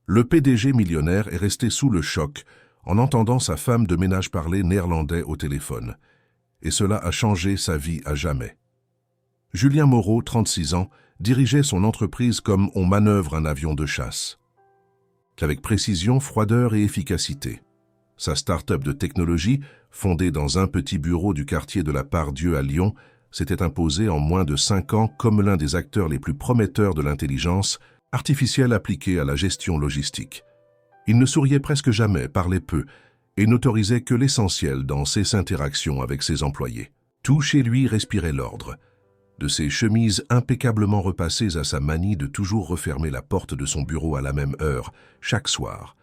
Le PDG millionnaire est resté sous le choc en entendant sa femme de ménage parler néerlandais au téléphone. Et cela a changé sa vie à jamais. Julien Moreau, 36 ans, dirigeait son entreprise comme on manœuvre un avion de chasse. Avec précision, froideur et efficacité. Sa start-up de technologie, fondée dans un petit bureau du quartier de la Part-Dieu à Lyon, s'était imposée en moins de 5 ans comme l'un des acteurs les plus prometteurs de l'intelligence artificielle appliquée à la gestion logistique. Il ne souriait presque jamais, parlait peu, et n'autorisait que l'essentiel dans ses interactions avec ses employés. Tout chez lui respirait l'ordre. De ses chemises impeccablement repassées à sa manie de toujours refermer la porte de son bureau à la même heure, chaque soir.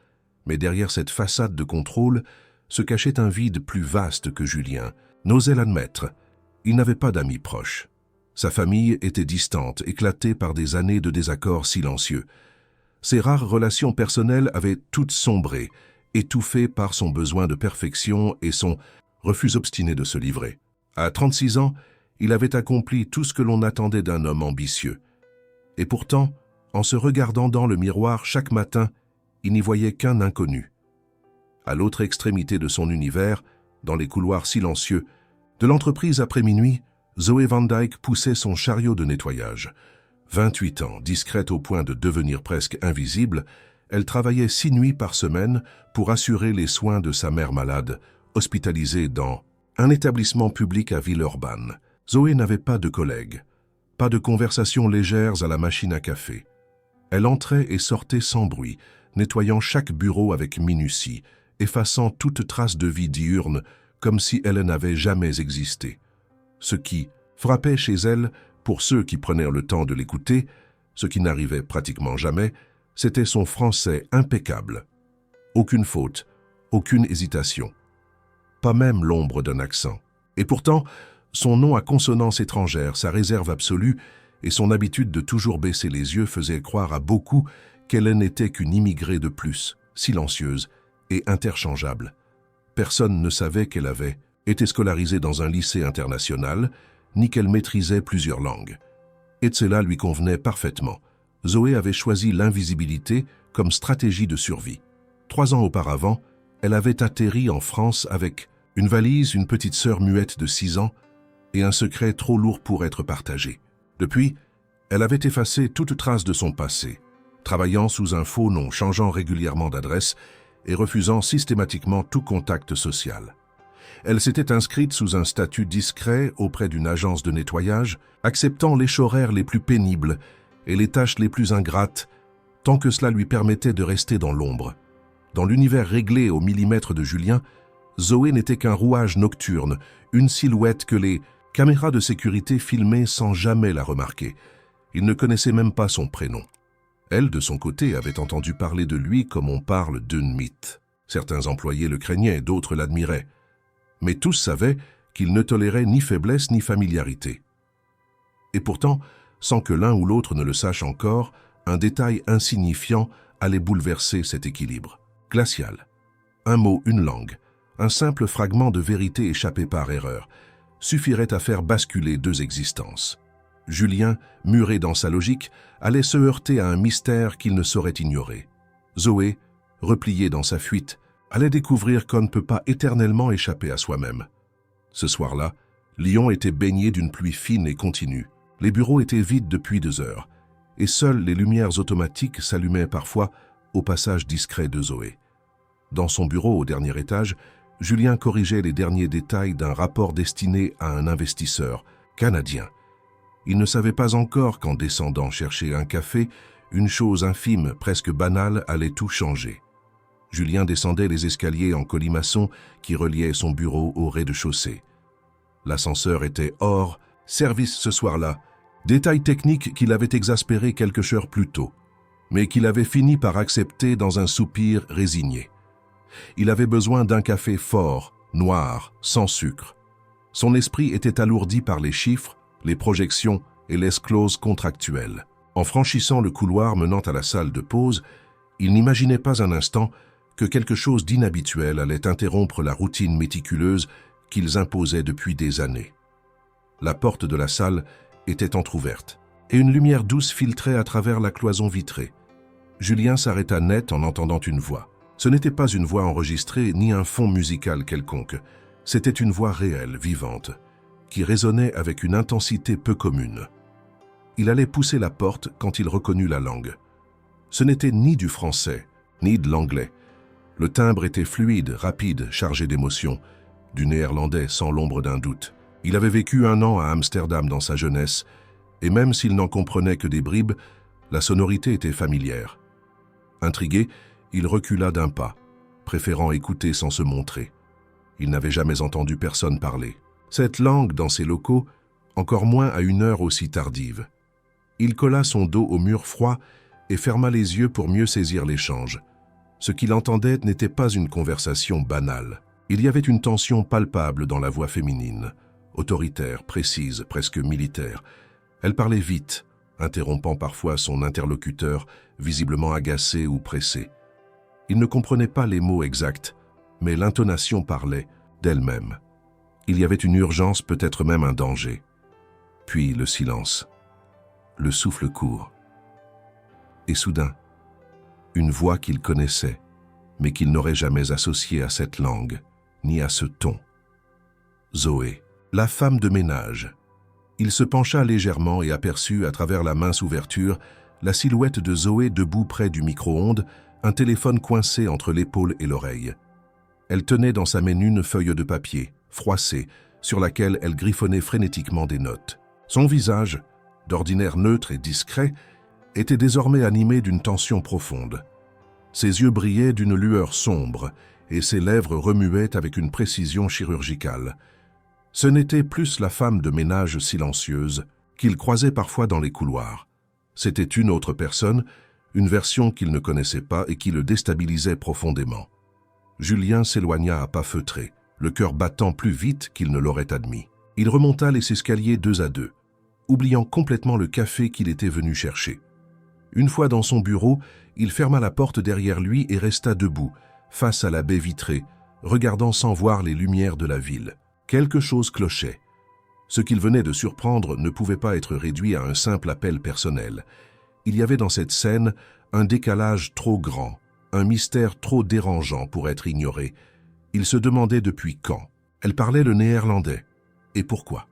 Mais derrière cette façade de contrôle se cachait un vide plus vaste que Julien n'osait l'admettre. Il n'avait pas d'amis proches. Sa famille était distante, éclatée par des années de désaccords silencieux. Ses rares relations personnelles avaient toutes sombré, étouffées par son besoin de perfection et son refus obstiné de se livrer. À 36 ans, il avait accompli tout ce que l'on attendait d'un homme ambitieux. Et pourtant, en se regardant dans le miroir chaque matin, il n'y voyait qu'un inconnu. À l'autre extrémité de son univers, dans les couloirs silencieux, de l'entreprise après minuit, Zoé Van Dyke poussait son chariot de nettoyage. 28 ans, discrète au point de devenir presque invisible, elle travaillait 6 nuits par semaine pour assurer les soins de sa mère malade, hospitalisée dans un établissement public à Villeurbanne. Zoé n'avait pas de collègues, pas de conversations légères à la machine à café. Elle entrait et sortait sans bruit, nettoyant chaque bureau avec minutie, effaçant toute trace de vie diurne comme si elle n'avait jamais existé. Ce qui frappait chez elle, pour ceux qui prenaient le temps de l'écouter, ce qui n'arrivait pratiquement jamais, c'était son français impeccable. Aucune faute, aucune hésitation. Pas même l'ombre d'un accent. Et pourtant, son nom à consonance étrangère, sa réserve absolue et son habitude de toujours baisser les yeux faisaient croire à beaucoup qu'elle n'était qu'une immigrée de plus, silencieuse et interchangeable. Personne ne savait qu'elle avait été scolarisée dans un lycée international, ni qu'elle maîtrisait plusieurs langues. Et cela lui convenait parfaitement. Zoé avait choisi l'invisibilité comme stratégie de survie. 3 ans auparavant, elle avait atterri en France avec une valise, une petite sœur muette de 6 ans et un secret trop lourd pour être partagé. Depuis, elle avait effacé toute trace de son passé, travaillant sous un faux nom, changeant régulièrement d'adresse et refusant systématiquement tout contact social. Elle s'était inscrite sous un statut discret auprès d'une agence de nettoyage, acceptant les horaires les plus pénibles et les tâches les plus ingrates, tant que cela lui permettait de rester dans l'ombre. Dans l'univers réglé au millimètre de Julien, Zoé n'était qu'un rouage nocturne, une silhouette que les caméras de sécurité filmaient sans jamais la remarquer. Il ne connaissait même pas son prénom. Elle, de son côté, avait entendu parler de lui comme on parle d'un mythe. Certains employés le craignaient, d'autres l'admiraient. Mais tous savaient qu'il ne tolérait ni faiblesse ni familiarité. Et pourtant, sans que l'un ou l'autre ne le sache encore, un détail insignifiant allait bouleverser cet équilibre. Glacial. Un mot, une langue, un simple fragment de vérité échappé par erreur, suffirait à faire basculer 2 existences. Julien, muré dans sa logique, allait se heurter à un mystère qu'il ne saurait ignorer. Zoé, repliée dans sa fuite, allait découvrir qu'on ne peut pas éternellement échapper à soi-même. Ce soir-là, Lyon était baigné d'une pluie fine et continue. Les bureaux étaient vides depuis 2 heures, et seules les lumières automatiques s'allumaient parfois au passage discret de Zoé. Dans son bureau au dernier étage, Julien corrigeait les derniers détails d'un rapport destiné à un investisseur canadien. Il ne savait pas encore qu'en descendant chercher un café, une chose infime, presque banale, allait tout changer. Julien descendait les escaliers en colimaçon qui reliaient son bureau au rez-de-chaussée. L'ascenseur était hors service ce soir-là, détail technique qu'il avait exaspéré quelques heures plus tôt, mais qu'il avait fini par accepter dans un soupir résigné. Il avait besoin d'un café fort, noir, sans sucre. Son esprit était alourdi par les chiffres, les projections et les clauses contractuelles. En franchissant le couloir menant à la salle de pause, il n'imaginait pas un instant que quelque chose d'inhabituel allait interrompre la routine méticuleuse qu'ils imposaient depuis des années. La porte de la salle était entr'ouverte, et une lumière douce filtrait à travers la cloison vitrée. Julien s'arrêta net en entendant une voix. Ce n'était pas une voix enregistrée ni un fond musical quelconque. C'était une voix réelle, vivante, qui résonnait avec une intensité peu commune. Il allait pousser la porte quand il reconnut la langue. Ce n'était ni du français, ni de l'anglais. Le timbre était fluide, rapide, chargé d'émotion, du néerlandais sans l'ombre d'un doute. Il avait vécu 1 an à Amsterdam dans sa jeunesse, et même s'il n'en comprenait que des bribes, la sonorité était familière. Intrigué, il recula d'un pas, préférant écouter sans se montrer. Il n'avait jamais entendu personne parler. Cette langue, dans ces locaux, encore moins à une heure aussi tardive. Il colla son dos au mur froid et ferma les yeux pour mieux saisir l'échange. Ce qu'il entendait n'était pas une conversation banale. Il y avait une tension palpable dans la voix féminine, autoritaire, précise, presque militaire. Elle parlait vite, interrompant parfois son interlocuteur, visiblement agacé ou pressé. Il ne comprenait pas les mots exacts, mais l'intonation parlait d'elle-même. Il y avait une urgence, peut-être même un danger. Puis le silence, le souffle court. Et soudain, une voix qu'il connaissait, mais qu'il n'aurait jamais associée à cette langue, ni à ce ton. Zoé, la femme de ménage. Il se pencha légèrement et aperçut, à travers la mince ouverture, la silhouette de Zoé debout près du micro-ondes, un téléphone coincé entre l'épaule et l'oreille. Elle tenait dans sa main une feuille de papier, froissée, sur laquelle elle griffonnait frénétiquement des notes. Son visage, d'ordinaire neutre et discret, était désormais animé d'une tension profonde. Ses yeux brillaient d'une lueur sombre et ses lèvres remuaient avec une précision chirurgicale. Ce n'était plus la femme de ménage silencieuse qu'il croisait parfois dans les couloirs. C'était une autre personne, une version qu'il ne connaissait pas et qui le déstabilisait profondément. Julien s'éloigna à pas feutrés, le cœur battant plus vite qu'il ne l'aurait admis. Il remonta les escaliers 2 à 2, oubliant complètement le café qu'il était venu chercher. Une fois dans son bureau, il ferma la porte derrière lui et resta debout, face à la baie vitrée, regardant sans voir les lumières de la ville. Quelque chose clochait. Ce qu'il venait de surprendre ne pouvait pas être réduit à un simple appel personnel. Il y avait dans cette scène un décalage trop grand, un mystère trop dérangeant pour être ignoré. Il se demandait depuis quand. Elle parlait le néerlandais. Et pourquoi?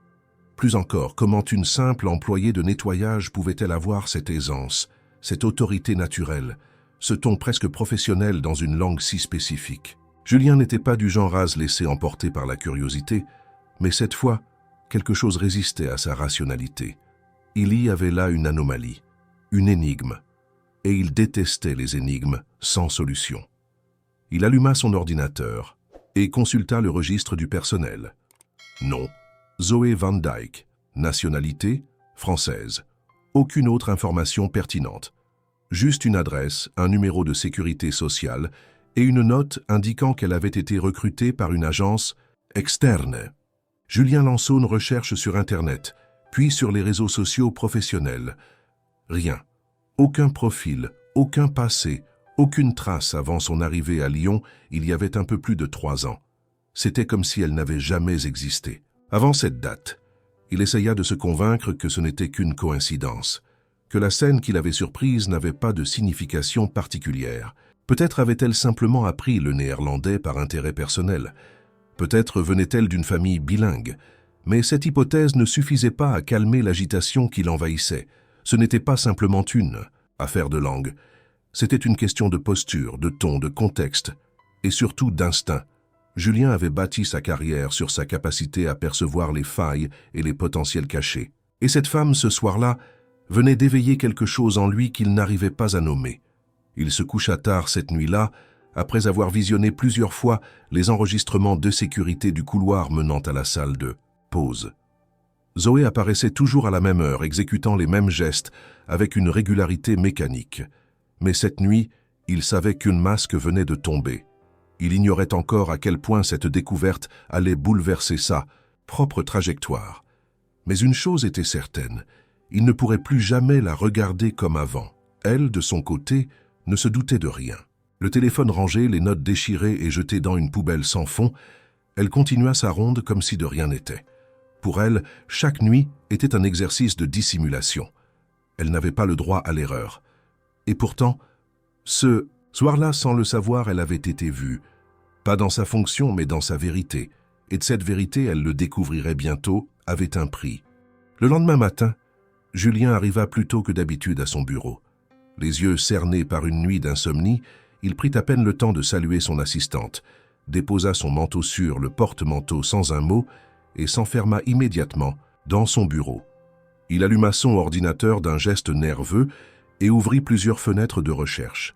Plus encore, comment une simple employée de nettoyage pouvait-elle avoir cette aisance, cette autorité naturelle, ce ton presque professionnel dans une langue si spécifique? Julien n'était pas du genre à se laisser emporter par la curiosité, mais cette fois, quelque chose résistait à sa rationalité. Il y avait là une anomalie, une énigme, et il détestait les énigmes sans solution. Il alluma son ordinateur et consulta le registre du personnel. Nom, Zoé Van Dyke, nationalité, française. Aucune autre information pertinente. Juste une adresse, un numéro de sécurité sociale et une note indiquant qu'elle avait été recrutée par une agence externe. Julien lança une recherche sur Internet, puis sur les réseaux sociaux professionnels. Rien. Aucun profil, aucun passé, aucune trace avant son arrivée à Lyon il y avait un peu plus de 3 ans. C'était comme si elle n'avait jamais existé. Avant cette date, il essaya de se convaincre que ce n'était qu'une coïncidence, que la scène qui l'avait surprise n'avait pas de signification particulière. Peut-être avait-elle simplement appris le néerlandais par intérêt personnel. Peut-être venait-elle d'une famille bilingue. Mais cette hypothèse ne suffisait pas à calmer l'agitation qui l'envahissait. Ce n'était pas simplement une affaire de langue. C'était une question de posture, de ton, de contexte, et surtout d'instinct. Julien avait bâti sa carrière sur sa capacité à percevoir les failles et les potentiels cachés. Et cette femme, ce soir-là, venait d'éveiller quelque chose en lui qu'il n'arrivait pas à nommer. Il se coucha tard cette nuit-là, après avoir visionné plusieurs fois les enregistrements de sécurité du couloir menant à la salle de pause. Zoé apparaissait toujours à la même heure, exécutant les mêmes gestes, avec une régularité mécanique. Mais cette nuit, il savait qu'une masque venait de tomber. Il ignorait encore à quel point cette découverte allait bouleverser sa propre trajectoire. Mais une chose était certaine, il ne pourrait plus jamais la regarder comme avant. Elle, de son côté, ne se doutait de rien. Le téléphone rangé, les notes déchirées et jetées dans une poubelle sans fond, elle continua sa ronde comme si de rien n'était. Pour elle, chaque nuit était un exercice de dissimulation. Elle n'avait pas le droit à l'erreur. Et pourtant, Ce soir-là, sans le savoir, elle avait été vue. Pas dans sa fonction, mais dans sa vérité. Et de cette vérité, elle le découvrirait bientôt, avait un prix. Le lendemain matin, Julien arriva plus tôt que d'habitude à son bureau. Les yeux cernés par une nuit d'insomnie, il prit à peine le temps de saluer son assistante, déposa son manteau sur le porte-manteau sans un mot et s'enferma immédiatement dans son bureau. Il alluma son ordinateur d'un geste nerveux et ouvrit plusieurs fenêtres de recherche.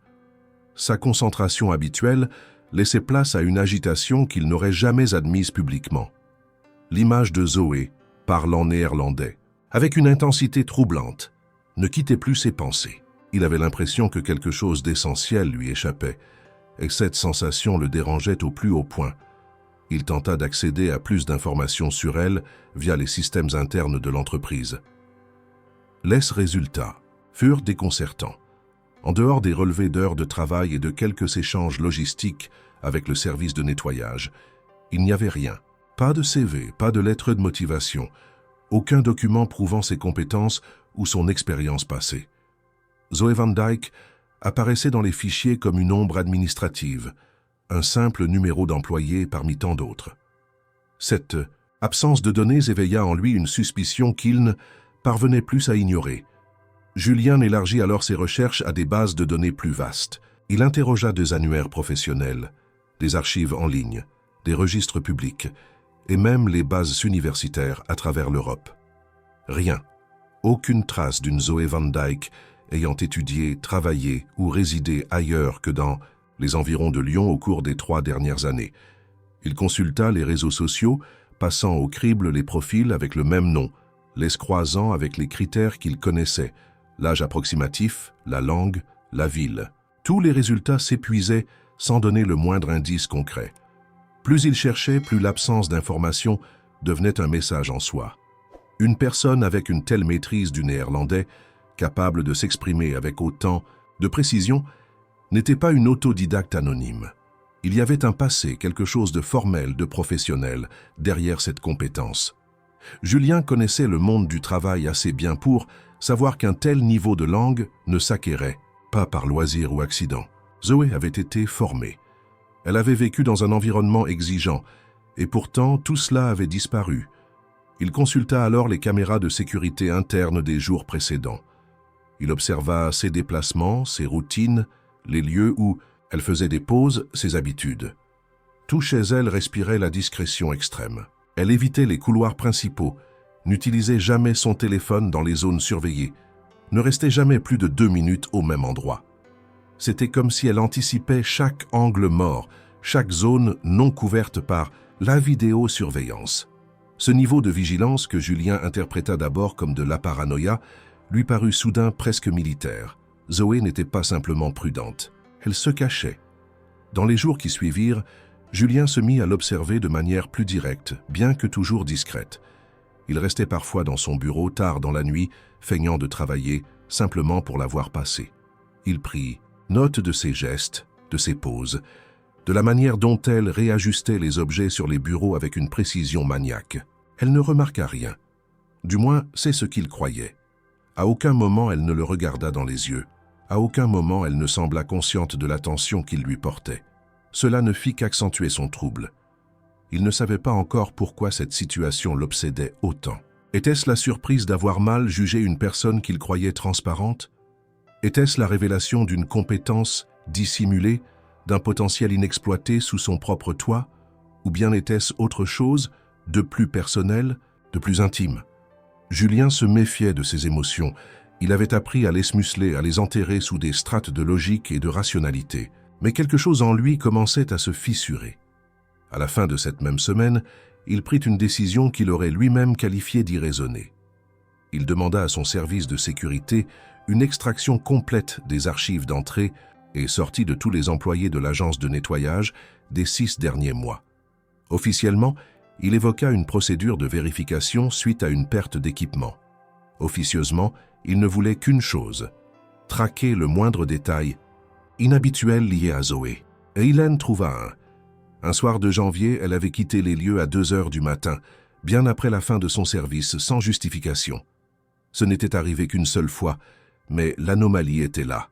Sa concentration habituelle laissait place à une agitation qu'il n'aurait jamais admise publiquement. L'image de Zoé, parlant néerlandais, avec une intensité troublante, ne quittait plus ses pensées. Il avait l'impression que quelque chose d'essentiel lui échappait, et cette sensation le dérangeait au plus haut point. Il tenta d'accéder à plus d'informations sur elle via les systèmes internes de l'entreprise. Les résultats furent déconcertants. En dehors des relevés d'heures de travail et de quelques échanges logistiques avec le service de nettoyage, il n'y avait rien. Pas de CV, pas de lettre de motivation, aucun document prouvant ses compétences ou son expérience passée. Zoe Van Dyke apparaissait dans les fichiers comme une ombre administrative, un simple numéro d'employé parmi tant d'autres. Cette absence de données éveilla en lui une suspicion qu'il ne parvenait plus à ignorer. Julien élargit alors ses recherches à des bases de données plus vastes. Il interrogea des annuaires professionnels, des archives en ligne, des registres publics et même les bases universitaires à travers l'Europe. Rien, aucune trace d'une Zoe Van Dyke ayant étudié, travaillé ou résidé ailleurs que dans les environs de Lyon au cours des 3 dernières années. Il consulta les réseaux sociaux, passant au crible les profils avec le même nom, les croisant avec les critères qu'il connaissait, l'âge approximatif, la langue, la ville. Tous les résultats s'épuisaient sans donner le moindre indice concret. Plus il cherchait, plus l'absence d'information devenait un message en soi. Une personne avec une telle maîtrise du néerlandais, capable de s'exprimer avec autant de précision, n'était pas une autodidacte anonyme. Il y avait un passé, quelque chose de formel, de professionnel, derrière cette compétence. Julien connaissait le monde du travail assez bien pour savoir qu'un tel niveau de langue ne s'acquérait pas par loisir ou accident. Zoé avait été formée. Elle avait vécu dans un environnement exigeant, et pourtant tout cela avait disparu. Il consulta alors les caméras de sécurité interne des jours précédents. Il observa ses déplacements, ses routines, les lieux où elle faisait des pauses, ses habitudes. Tout chez elle respirait la discrétion extrême. Elle évitait les couloirs principaux, n'utilisait jamais son téléphone dans les zones surveillées, ne restait jamais plus de 2 minutes au même endroit. C'était comme si elle anticipait chaque angle mort, chaque zone non couverte par la vidéosurveillance. Ce niveau de vigilance que Julien interpréta d'abord comme de la paranoïa lui parut soudain presque militaire. Zoé n'était pas simplement prudente, elle se cachait. Dans les jours qui suivirent, Julien se mit à l'observer de manière plus directe, bien que toujours discrète. Il restait parfois dans son bureau tard dans la nuit, feignant de travailler, simplement pour la voir passer. Il prit note de ses gestes, de ses poses, de la manière dont elle réajustait les objets sur les bureaux avec une précision maniaque. Elle ne remarqua rien. Du moins, c'est ce qu'il croyait. À aucun moment elle ne le regarda dans les yeux. À aucun moment elle ne sembla consciente de l'attention qu'il lui portait. Cela ne fit qu'accentuer son trouble. Il ne savait pas encore pourquoi cette situation l'obsédait autant. Était-ce la surprise d'avoir mal jugé une personne qu'il croyait transparente? Était-ce la révélation d'une compétence dissimulée, d'un potentiel inexploité sous son propre toit? Ou bien était-ce autre chose, de plus personnel, de plus intime? Julien se méfiait de ses émotions. Il avait appris à les smusler, à les enterrer sous des strates de logique et de rationalité. Mais quelque chose en lui commençait à se fissurer. À la fin de cette même semaine, il prit une décision qu'il aurait lui-même qualifiée d'irraisonnée. Il demanda à son service de sécurité une extraction complète des archives d'entrée et sortie de tous les employés de l'agence de nettoyage des 6 derniers mois. Officiellement, il évoqua une procédure de vérification suite à une perte d'équipement. Officieusement, il ne voulait qu'une chose, traquer le moindre détail inhabituel lié à Zoé. Et il en trouva un. Un soir de janvier, elle avait quitté les lieux à 2 heures du matin, bien après la fin de son service, sans justification. Ce n'était arrivé qu'une seule fois, mais l'anomalie était là.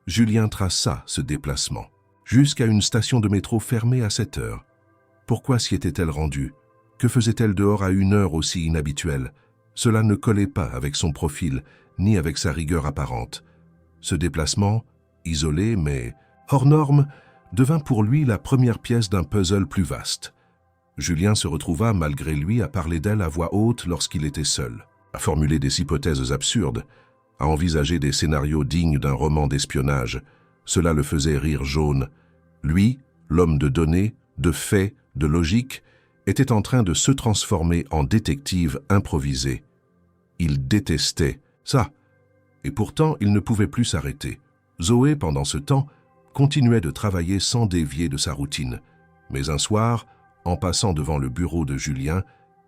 Julien traça ce déplacement, jusqu'à une station de métro fermée à 7 heures. Pourquoi s'y était-elle rendue? Que faisait-elle dehors à une heure aussi inhabituelle? Cela ne collait pas avec son profil, ni avec sa rigueur apparente. Ce déplacement, isolé mais hors norme, devint pour lui la première pièce d'un puzzle plus vaste. Julien se retrouva, malgré lui, à parler d'elle à voix haute lorsqu'il était seul, à formuler des hypothèses absurdes, à envisager des scénarios dignes d'un roman d'espionnage. Cela le faisait rire jaune. Lui, l'homme de données, de faits, de logique, était en train de se transformer en détective improvisé. Il détestait ça. Et pourtant, il ne pouvait plus s'arrêter. Zoé, pendant ce temps, continuait de travailler sans dévier de sa routine. Mais un soir, en passant devant le bureau de Julien,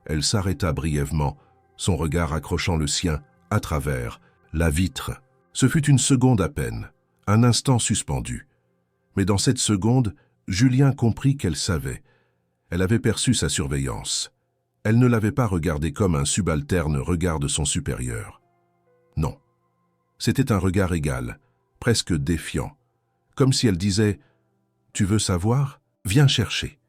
elle s'arrêta brièvement, son regard accrochant le sien à travers la vitre. Ce fut une seconde à peine, un instant suspendu. Mais dans cette seconde, Julien comprit qu'elle savait. Elle avait perçu sa surveillance. Elle ne l'avait pas regardé comme un subalterne regarde son supérieur. Non. C'était un regard égal, presque défiant, comme si elle disait « Tu veux savoir? Viens chercher ».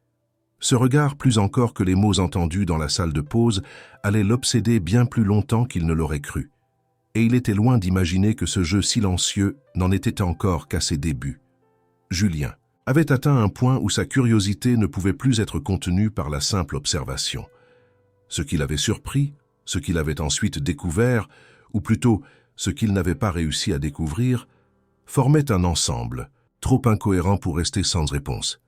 Ce regard, plus encore que les mots entendus dans la salle de pause, allait l'obséder bien plus longtemps qu'il ne l'aurait cru. Et il était loin d'imaginer que ce jeu silencieux n'en était encore qu'à ses débuts. Julien avait atteint un point où sa curiosité ne pouvait plus être contenue par la simple observation. Ce qui l'avait surpris, ce qu'il avait ensuite découvert, ou plutôt ce qu'il n'avait pas réussi à découvrir, formait un ensemble, trop incohérent pour rester sans réponse.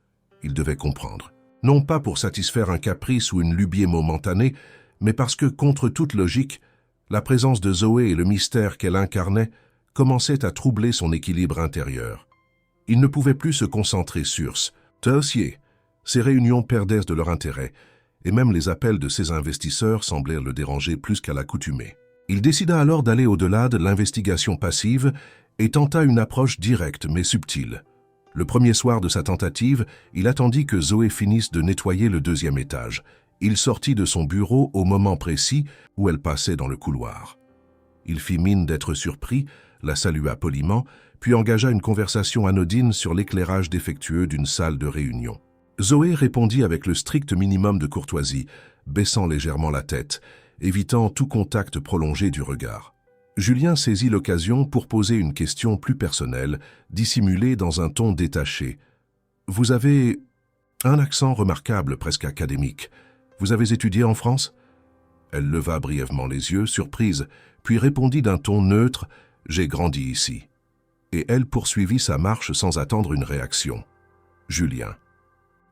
Il devait comprendre. Non pas pour satisfaire un caprice ou une lubie momentanée, mais parce que, contre toute logique, la présence de Zoé et le mystère qu'elle incarnait commençaient à troubler son équilibre intérieur. Il ne pouvait plus se concentrer sur ce dossier. Ses réunions perdaient de leur intérêt, et même les appels de ses investisseurs semblèrent le déranger plus qu'à l'accoutumée. Il décida alors d'aller au-delà de l'investigation passive et tenta une approche directe mais subtile. Le premier soir de sa tentative, il attendit que Zoé finisse de nettoyer le 2e étage. Il sortit de son bureau au moment précis où elle passait dans le couloir. Il fit mine d'être surpris, la salua poliment, puis engagea une conversation anodine sur l'éclairage défectueux d'une salle de réunion. Zoé répondit avec le strict minimum de courtoisie, baissant légèrement la tête, évitant tout contact prolongé du regard. Julien saisit l'occasion pour poser une question plus personnelle, dissimulée dans un ton détaché. « Vous avez un accent remarquable, presque académique. Vous avez étudié en France ?» Elle leva brièvement les yeux, surprise, puis répondit d'un ton neutre « J'ai grandi ici ». Et elle poursuivit sa marche sans attendre une réaction. Julien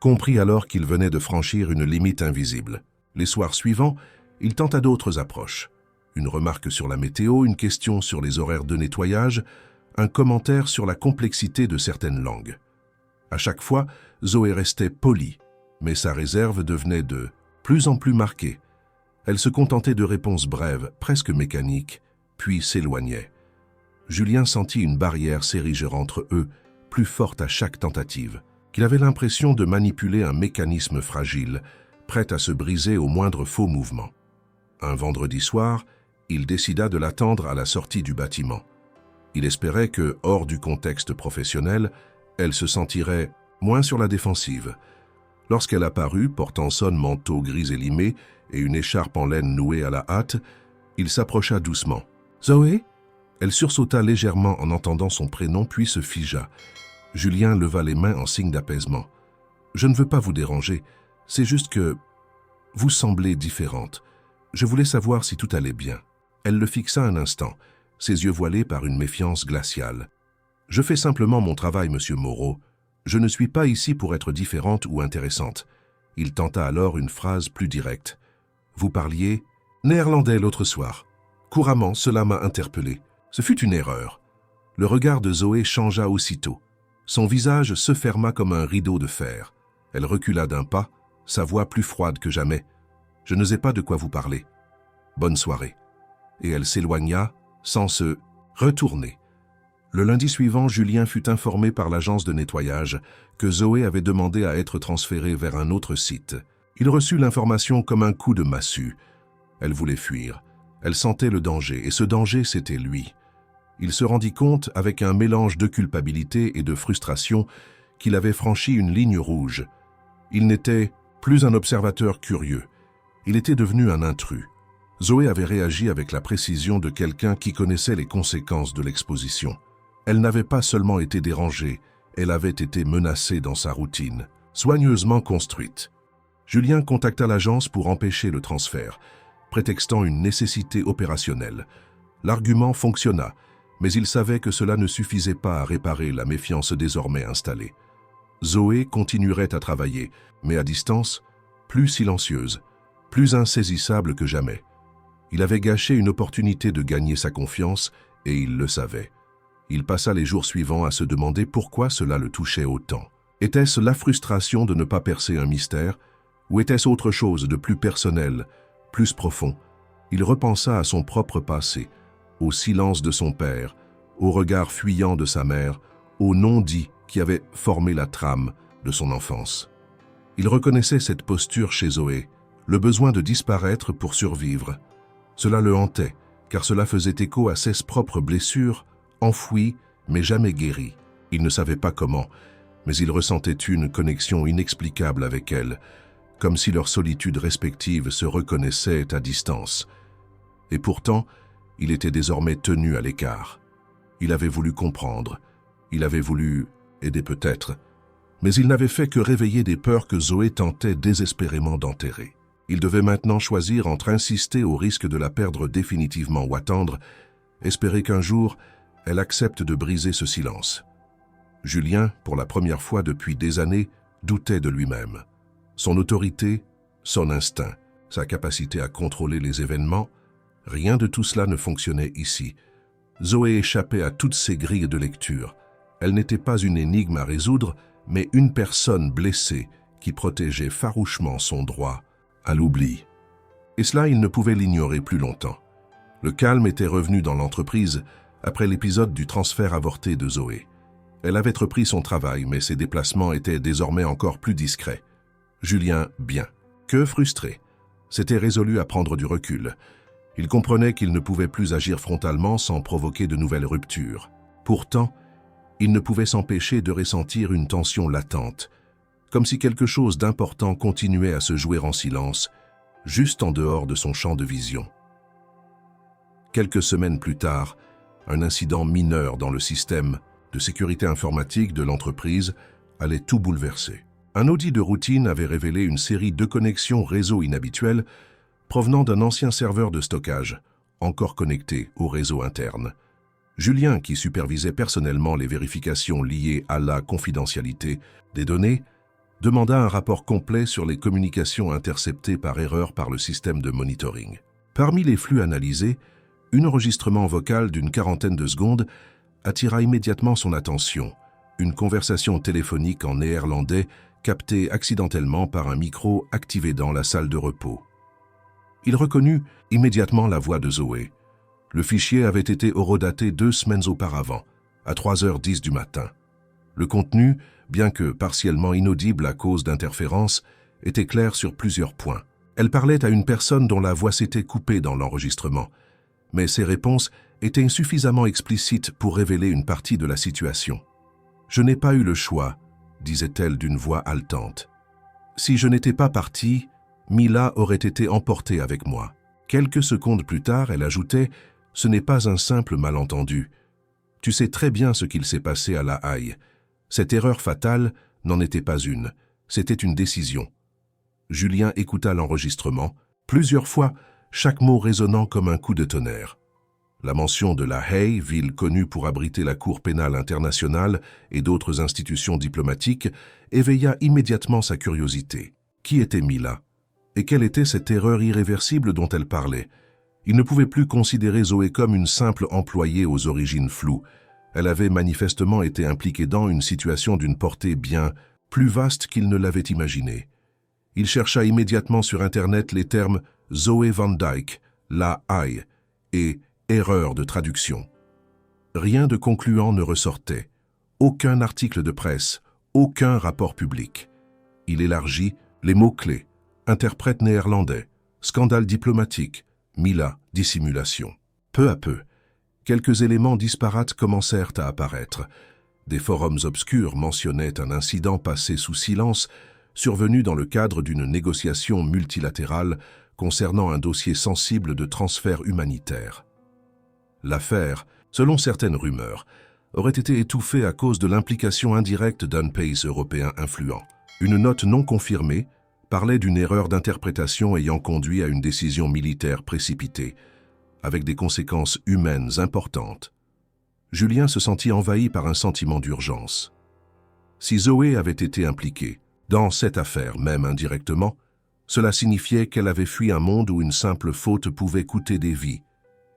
comprit alors qu'il venait de franchir une limite invisible. Les soirs suivants, il tenta d'autres approches. Une remarque sur la météo, une question sur les horaires de nettoyage, un commentaire sur la complexité de certaines langues. À chaque fois, Zoé restait polie, mais sa réserve devenait de plus en plus marquée. Elle se contentait de réponses brèves, presque mécaniques, puis s'éloignait. Julien sentit une barrière s'ériger entre eux, plus forte à chaque tentative, qu'il avait l'impression de manipuler un mécanisme fragile, prêt à se briser au moindre faux mouvement. Un vendredi soir, il décida de l'attendre à la sortie du bâtiment. Il espérait que, hors du contexte professionnel, elle se sentirait moins sur la défensive. Lorsqu'elle apparut, portant son manteau gris élimé et une écharpe en laine nouée à la hâte, il s'approcha doucement. « Zoé ?» Elle sursauta légèrement en entendant son prénom, puis se figea. Julien leva les mains en signe d'apaisement. « Je ne veux pas vous déranger, c'est juste que vous semblez différente. Je voulais savoir si tout allait bien. » Elle le fixa un instant, ses yeux voilés par une méfiance glaciale. « Je fais simplement mon travail, monsieur Moreau. Je ne suis pas ici pour être différente ou intéressante. » Il tenta alors une phrase plus directe. « Vous parliez néerlandais l'autre soir. Couramment, cela m'a interpellé. Ce fut une erreur. » Le regard de Zoé changea aussitôt. Son visage se ferma comme un rideau de fer. Elle recula d'un pas, sa voix plus froide que jamais. « Je ne sais pas de quoi vous parlez. Bonne soirée. » Et elle s'éloigna sans se retourner. Le lundi suivant, Julien fut informé par l'agence de nettoyage que Zoé avait demandé à être transférée vers un autre site. Il reçut l'information comme un coup de massue. Elle voulait fuir. Elle sentait le danger, et ce danger, c'était lui. Il se rendit compte, avec un mélange de culpabilité et de frustration, qu'il avait franchi une ligne rouge. Il n'était plus un observateur curieux. Il était devenu un intrus. Zoé avait réagi avec la précision de quelqu'un qui connaissait les conséquences de l'exposition. Elle n'avait pas seulement été dérangée, elle avait été menacée dans sa routine, soigneusement construite. Julien contacta l'agence pour empêcher le transfert, prétextant une nécessité opérationnelle. L'argument fonctionna, mais il savait que cela ne suffisait pas à réparer la méfiance désormais installée. Zoé continuerait à travailler, mais à distance, plus silencieuse, plus insaisissable que jamais. Il avait gâché une opportunité de gagner sa confiance et il le savait. Il passa les jours suivants à se demander pourquoi cela le touchait autant. Était-ce la frustration de ne pas percer un mystère, ou était-ce autre chose de plus personnel, plus profond? Il repensa à son propre passé, au silence de son père, au regard fuyant de sa mère, au non-dit qui avait formé la trame de son enfance. Il reconnaissait cette posture chez Zoé, le besoin de disparaître pour survivre. Cela le hantait, car cela faisait écho à ses propres blessures, enfouies mais jamais guéries. Il ne savait pas comment, mais il ressentait une connexion inexplicable avec elle, comme si leur solitude respective se reconnaissait à distance. Et pourtant, il était désormais tenu à l'écart. Il avait voulu comprendre, il avait voulu aider peut-être, mais il n'avait fait que réveiller des peurs que Zoé tentait désespérément d'enterrer. Il devait maintenant choisir entre insister au risque de la perdre définitivement ou attendre, espérer qu'un jour, elle accepte de briser ce silence. Julien, pour la première fois depuis des années, doutait de lui-même. Son autorité, son instinct, sa capacité à contrôler les événements, rien de tout cela ne fonctionnait ici. Zoé échappait à toutes ces grilles de lecture. Elle n'était pas une énigme à résoudre, mais une personne blessée qui protégeait farouchement son droit à l'oubli. Et cela, il ne pouvait l'ignorer plus longtemps. Le calme était revenu dans l'entreprise après l'épisode du transfert avorté de Zoé. Elle avait repris son travail, mais ses déplacements étaient désormais encore plus discrets. Julien, bien que frustré, s'était résolu à prendre du recul. Il comprenait qu'il ne pouvait plus agir frontalement sans provoquer de nouvelles ruptures. Pourtant, il ne pouvait s'empêcher de ressentir une tension latente, comme si quelque chose d'important continuait à se jouer en silence, juste en dehors de son champ de vision. Quelques semaines plus tard, un incident mineur dans le système de sécurité informatique de l'entreprise allait tout bouleverser. Un audit de routine avait révélé une série de connexions réseau inhabituelles provenant d'un ancien serveur de stockage, encore connecté au réseau interne. Julien, qui supervisait personnellement les vérifications liées à la confidentialité des données, demanda un rapport complet sur les communications interceptées par erreur par le système de monitoring. Parmi les flux analysés, un enregistrement vocal d'une quarantaine de secondes attira immédiatement son attention, une conversation téléphonique en néerlandais captée accidentellement par un micro activé dans la salle de repos. Il reconnut immédiatement la voix de Zoé. Le fichier avait été horodaté 2 semaines auparavant, à 3h10 du matin. Le contenu, bien que partiellement inaudible à cause d'interférences, était clair sur plusieurs points. Elle parlait à une personne dont la voix s'était coupée dans l'enregistrement, mais ses réponses étaient insuffisamment explicites pour révéler une partie de la situation. « Je n'ai pas eu le choix », disait-elle d'une voix haletante. « Si je n'étais pas partie, Mila aurait été emportée avec moi. » Quelques secondes plus tard, elle ajoutait « Ce n'est pas un simple malentendu. Tu sais très bien ce qu'il s'est passé à La Haye. Cette erreur fatale n'en était pas une, c'était une décision. » Julien écouta l'enregistrement, plusieurs fois, chaque mot résonnant comme un coup de tonnerre. La mention de La Haye, ville connue pour abriter la Cour pénale internationale et d'autres institutions diplomatiques, éveilla immédiatement sa curiosité. Qui était Mila? Et quelle était cette erreur irréversible dont elle parlait? Il ne pouvait plus considérer Zoé comme une simple employée aux origines floues. Elle avait manifestement été impliquée dans une situation d'une portée bien plus vaste qu'il ne l'avait imaginé. Il chercha immédiatement sur Internet les termes Zoé Van Dyke, La Haye et erreur de traduction. Rien de concluant ne ressortait. Aucun article de presse, aucun rapport public. Il élargit les mots-clés. Interprète néerlandais, scandale diplomatique, Mila, dissimulation. Peu à peu, quelques éléments disparates commencèrent à apparaître. Des forums obscurs mentionnaient un incident passé sous silence, survenu dans le cadre d'une négociation multilatérale concernant un dossier sensible de transfert humanitaire. L'affaire, selon certaines rumeurs, aurait été étouffée à cause de l'implication indirecte d'un pays européen influent. Une note non confirmée parlait d'une erreur d'interprétation ayant conduit à une décision militaire précipitée, avec des conséquences humaines importantes. Julien se sentit envahi par un sentiment d'urgence. Si Zoé avait été impliquée, dans cette affaire même indirectement, cela signifiait qu'elle avait fui un monde où une simple faute pouvait coûter des vies,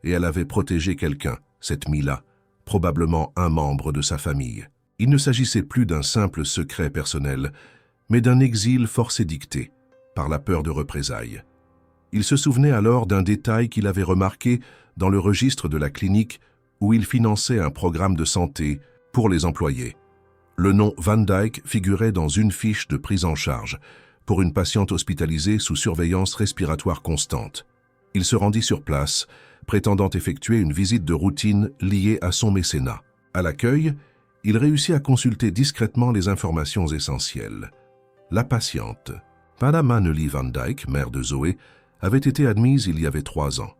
et elle avait protégé quelqu'un, cette Mila, probablement un membre de sa famille. Il ne s'agissait plus d'un simple secret personnel, mais d'un exil forcé dicté par la peur de représailles. Il se souvenait alors d'un détail qu'il avait remarqué dans le registre de la clinique où il finançait un programme de santé pour les employés. Le nom Van Dyke figurait dans une fiche de prise en charge pour une patiente hospitalisée sous surveillance respiratoire constante. Il se rendit sur place, prétendant effectuer une visite de routine liée à son mécénat. À l'accueil, il réussit à consulter discrètement les informations essentielles. La patiente, Madame Anneli Van Dyke, mère de Zoé, avait été admise il y avait 3 ans,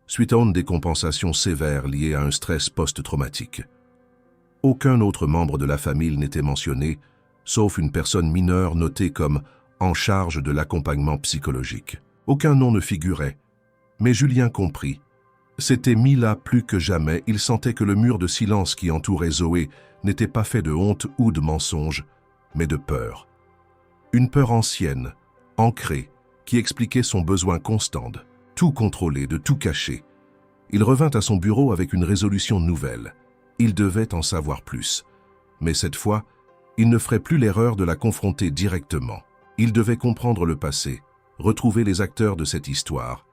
suite à une décompensation sévère liée à un stress post-traumatique. Aucun autre membre de la famille n'était mentionné, sauf une personne mineure notée comme en charge de l'accompagnement psychologique. Aucun nom ne figurait, mais Julien comprit. C'était Mila plus que jamais, il sentait que le mur de silence qui entourait Zoé n'était pas fait de honte ou de mensonge, mais de peur. Une peur ancienne, ancrée, qui expliquait son besoin constant de tout contrôler, de tout cacher. Il revint à son bureau avec une résolution nouvelle. Il devait en savoir plus. Mais cette fois, il ne ferait plus l'erreur de la confronter directement. Il devait comprendre le passé, retrouver les acteurs de cette histoire,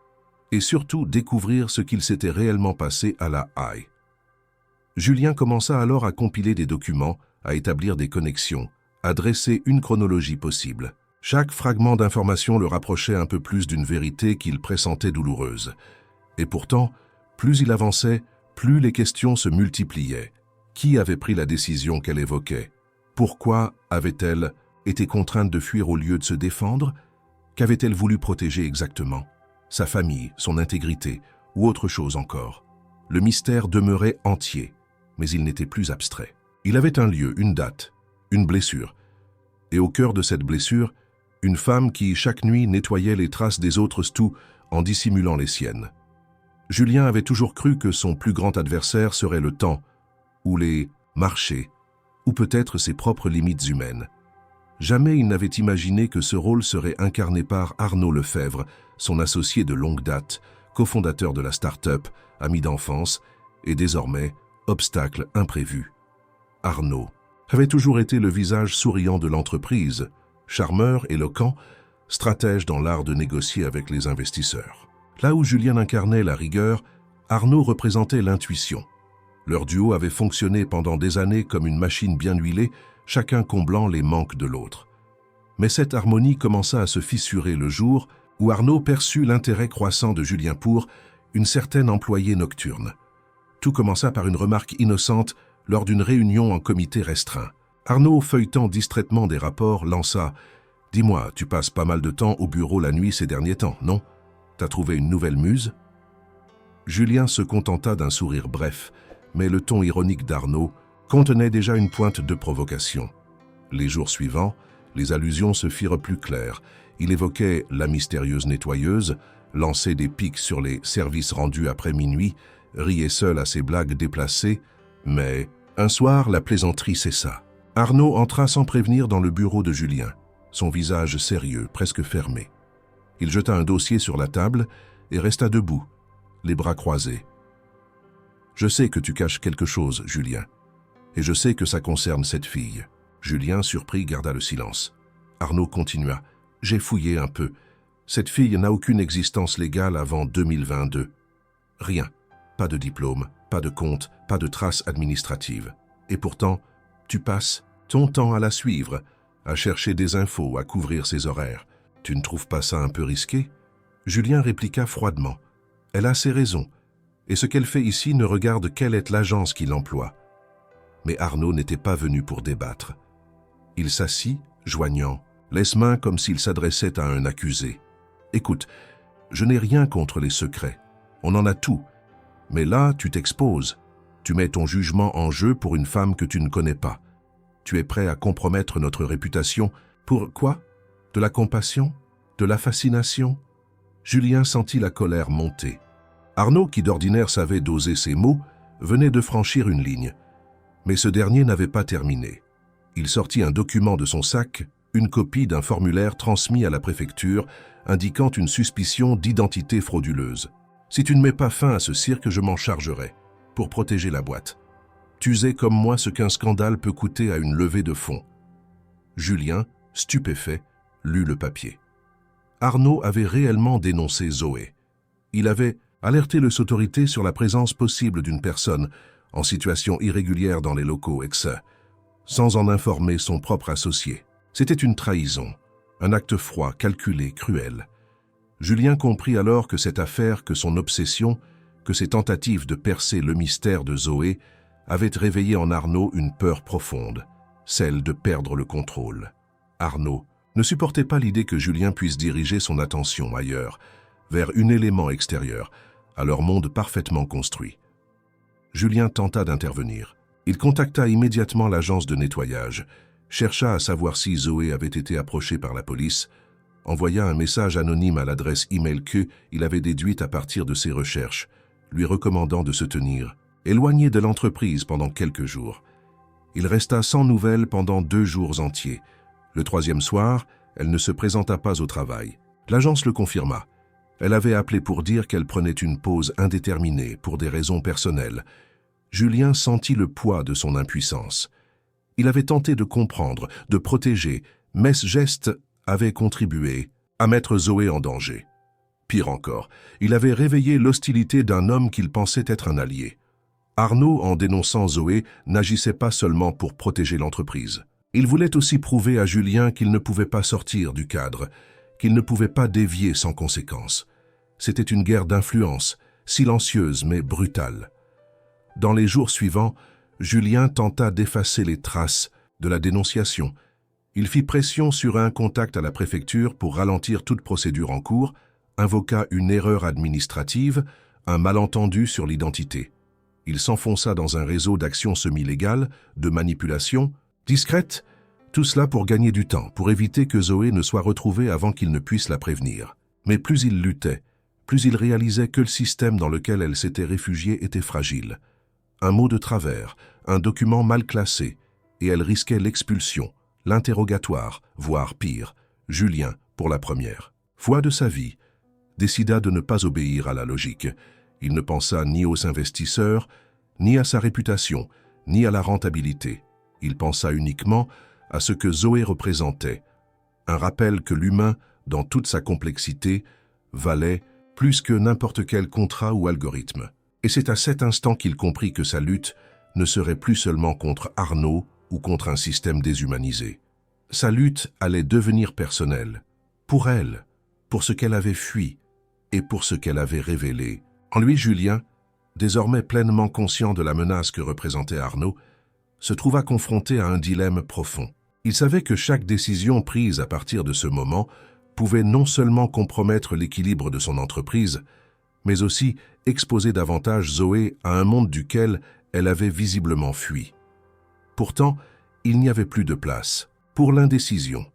et surtout découvrir ce qu'il s'était réellement passé à la Haye. Julien commença alors à compiler des documents, à établir des connexions, à dresser une chronologie possible. Chaque fragment d'information le rapprochait un peu plus d'une vérité qu'il pressentait douloureuse. Et pourtant, plus il avançait, plus les questions se multipliaient. Qui avait pris la décision qu'elle évoquait? Pourquoi avait-elle été contrainte de fuir au lieu de se défendre? Qu'avait-elle voulu protéger exactement? Sa famille, son intégrité, ou autre chose encore? Le mystère demeurait entier, mais il n'était plus abstrait. Il avait un lieu, une date, une blessure. Et au cœur de cette blessure, une femme qui, chaque nuit, nettoyait les traces des autres stous en dissimulant les siennes. Julien avait toujours cru que son plus grand adversaire serait le temps, ou les marchés, ou peut-être ses propres limites humaines. Jamais il n'avait imaginé que ce rôle serait incarné par Arnaud Lefebvre, son associé de longue date, cofondateur de la start-up, ami d'enfance, et désormais, obstacle imprévu. Arnaud avait toujours été le visage souriant de l'entreprise, charmeur, éloquent, stratège dans l'art de négocier avec les investisseurs. Là où Julien incarnait la rigueur, Arnaud représentait l'intuition. Leur duo avait fonctionné pendant des années comme une machine bien huilée, chacun comblant les manques de l'autre. Mais cette harmonie commença à se fissurer le jour où Arnaud perçut l'intérêt croissant de Julien pour une certaine employée nocturne. Tout commença par une remarque innocente lors d'une réunion en comité restreint. Arnaud, feuilletant distraitement des rapports, lança « Dis-moi, tu passes pas mal de temps au bureau la nuit ces derniers temps, non? T'as trouvé une nouvelle muse ?» Julien se contenta d'un sourire bref, mais le ton ironique d'Arnaud contenait déjà une pointe de provocation. Les jours suivants, les allusions se firent plus claires. Il évoquait la mystérieuse nettoyeuse, lançait des pics sur les services rendus après minuit, riait seul à ses blagues déplacées, mais un soir, la plaisanterie cessa. Arnaud entra sans prévenir dans le bureau de Julien, son visage sérieux, presque fermé. Il jeta un dossier sur la table et resta debout, les bras croisés. « Je sais que tu caches quelque chose, Julien, et je sais que ça concerne cette fille. » Julien, surpris, garda le silence. Arnaud continua. « J'ai fouillé un peu. Cette fille n'a aucune existence légale avant 2022. Rien. Pas de diplôme, pas de compte, pas de traces administratives. Et pourtant, tu passes ton temps à la suivre, à chercher des infos, à couvrir ses horaires. Tu ne trouves pas ça un peu risqué ?» Julien répliqua froidement. « Elle a ses raisons. Et ce qu'elle fait ici ne regarde quelle est l'agence qui l'emploie. Mais Arnaud n'était pas venu pour débattre. Il s'assit, joignant les mains comme s'il s'adressait à un accusé. « Écoute, je n'ai rien contre les secrets. On en a tout. Mais là, tu t'exposes. Tu mets ton jugement en jeu pour une femme que tu ne connais pas. Tu es prêt à compromettre notre réputation. Pour quoi? De la compassion? De la fascination ?» Julien sentit la colère monter. Arnaud, qui d'ordinaire savait doser ses mots, venait de franchir une ligne. Mais ce dernier n'avait pas terminé. Il sortit un document de son sac, une copie d'un formulaire transmis à la préfecture, indiquant une suspicion d'identité frauduleuse. « Si tu ne mets pas fin à ce cirque, je m'en chargerai, pour protéger la boîte. Tu sais comme moi ce qu'un scandale peut coûter à une levée de fonds. » Julien, stupéfait, lut le papier. Arnaud avait réellement dénoncé Zoé. Il avait alerté les autorités sur la présence possible d'une personne en situation irrégulière dans les locaux sans en informer son propre associé. C'était une trahison, un acte froid, calculé, cruel. Julien comprit alors que cette affaire, que son obsession, que ses tentatives de percer le mystère de Zoé avaient réveillé en Arnaud une peur profonde, celle de perdre le contrôle. Arnaud ne supportait pas l'idée que Julien puisse diriger son attention ailleurs, vers un élément extérieur, à leur monde parfaitement construit. Julien tenta d'intervenir. Il contacta immédiatement l'agence de nettoyage, chercha à savoir si Zoé avait été approchée par la police, envoya un message anonyme à l'adresse e-mail qu'il avait déduite à partir de ses recherches, lui recommandant de se tenir éloigné de l'entreprise pendant quelques jours. Il resta sans nouvelles pendant 2 jours entiers. Le 3e soir, elle ne se présenta pas au travail. L'agence le confirma. Elle avait appelé pour dire qu'elle prenait une pause indéterminée pour des raisons personnelles. Julien sentit le poids de son impuissance. Il avait tenté de comprendre, de protéger, mais ce geste avait contribué à mettre Zoé en danger. Pire encore, il avait réveillé l'hostilité d'un homme qu'il pensait être un allié. Arnaud, en dénonçant Zoé, n'agissait pas seulement pour protéger l'entreprise. Il voulait aussi prouver à Julien qu'il ne pouvait pas sortir du cadre, qu'il ne pouvait pas dévier sans conséquence. C'était une guerre d'influence, silencieuse mais brutale. Dans les jours suivants, Julien tenta d'effacer les traces de la dénonciation. Il fit pression sur un contact à la préfecture pour ralentir toute procédure en cours, invoqua une erreur administrative, un malentendu sur l'identité. Il s'enfonça dans un réseau d'actions semi-légales, de manipulation, discrètes, tout cela pour gagner du temps, pour éviter que Zoé ne soit retrouvée avant qu'il ne puisse la prévenir. Mais plus il luttait, plus il réalisait que le système dans lequel elle s'était réfugiée était fragile. Un mot de travers, un document mal classé, et elle risquait l'expulsion, l'interrogatoire, voire pire. Julien, pour la première fois de sa vie, décida de ne pas obéir à la logique. Il ne pensa ni aux investisseurs, ni à sa réputation, ni à la rentabilité. Il pensa uniquement à ce que Zoé représentait, un rappel que l'humain, dans toute sa complexité, valait plus que n'importe quel contrat ou algorithme. Et c'est à cet instant qu'il comprit que sa lutte ne serait plus seulement contre Arnaud ou contre un système déshumanisé. Sa lutte allait devenir personnelle, pour elle, pour ce qu'elle avait fui et pour ce qu'elle avait révélé. En lui, Julien, désormais pleinement conscient de la menace que représentait Arnaud, se trouva confronté à un dilemme profond. Il savait que chaque décision prise à partir de ce moment pouvait non seulement compromettre l'équilibre de son entreprise, mais aussi exposer davantage Zoé à un monde duquel elle avait visiblement fui. Pourtant, il n'y avait plus de place pour l'indécision.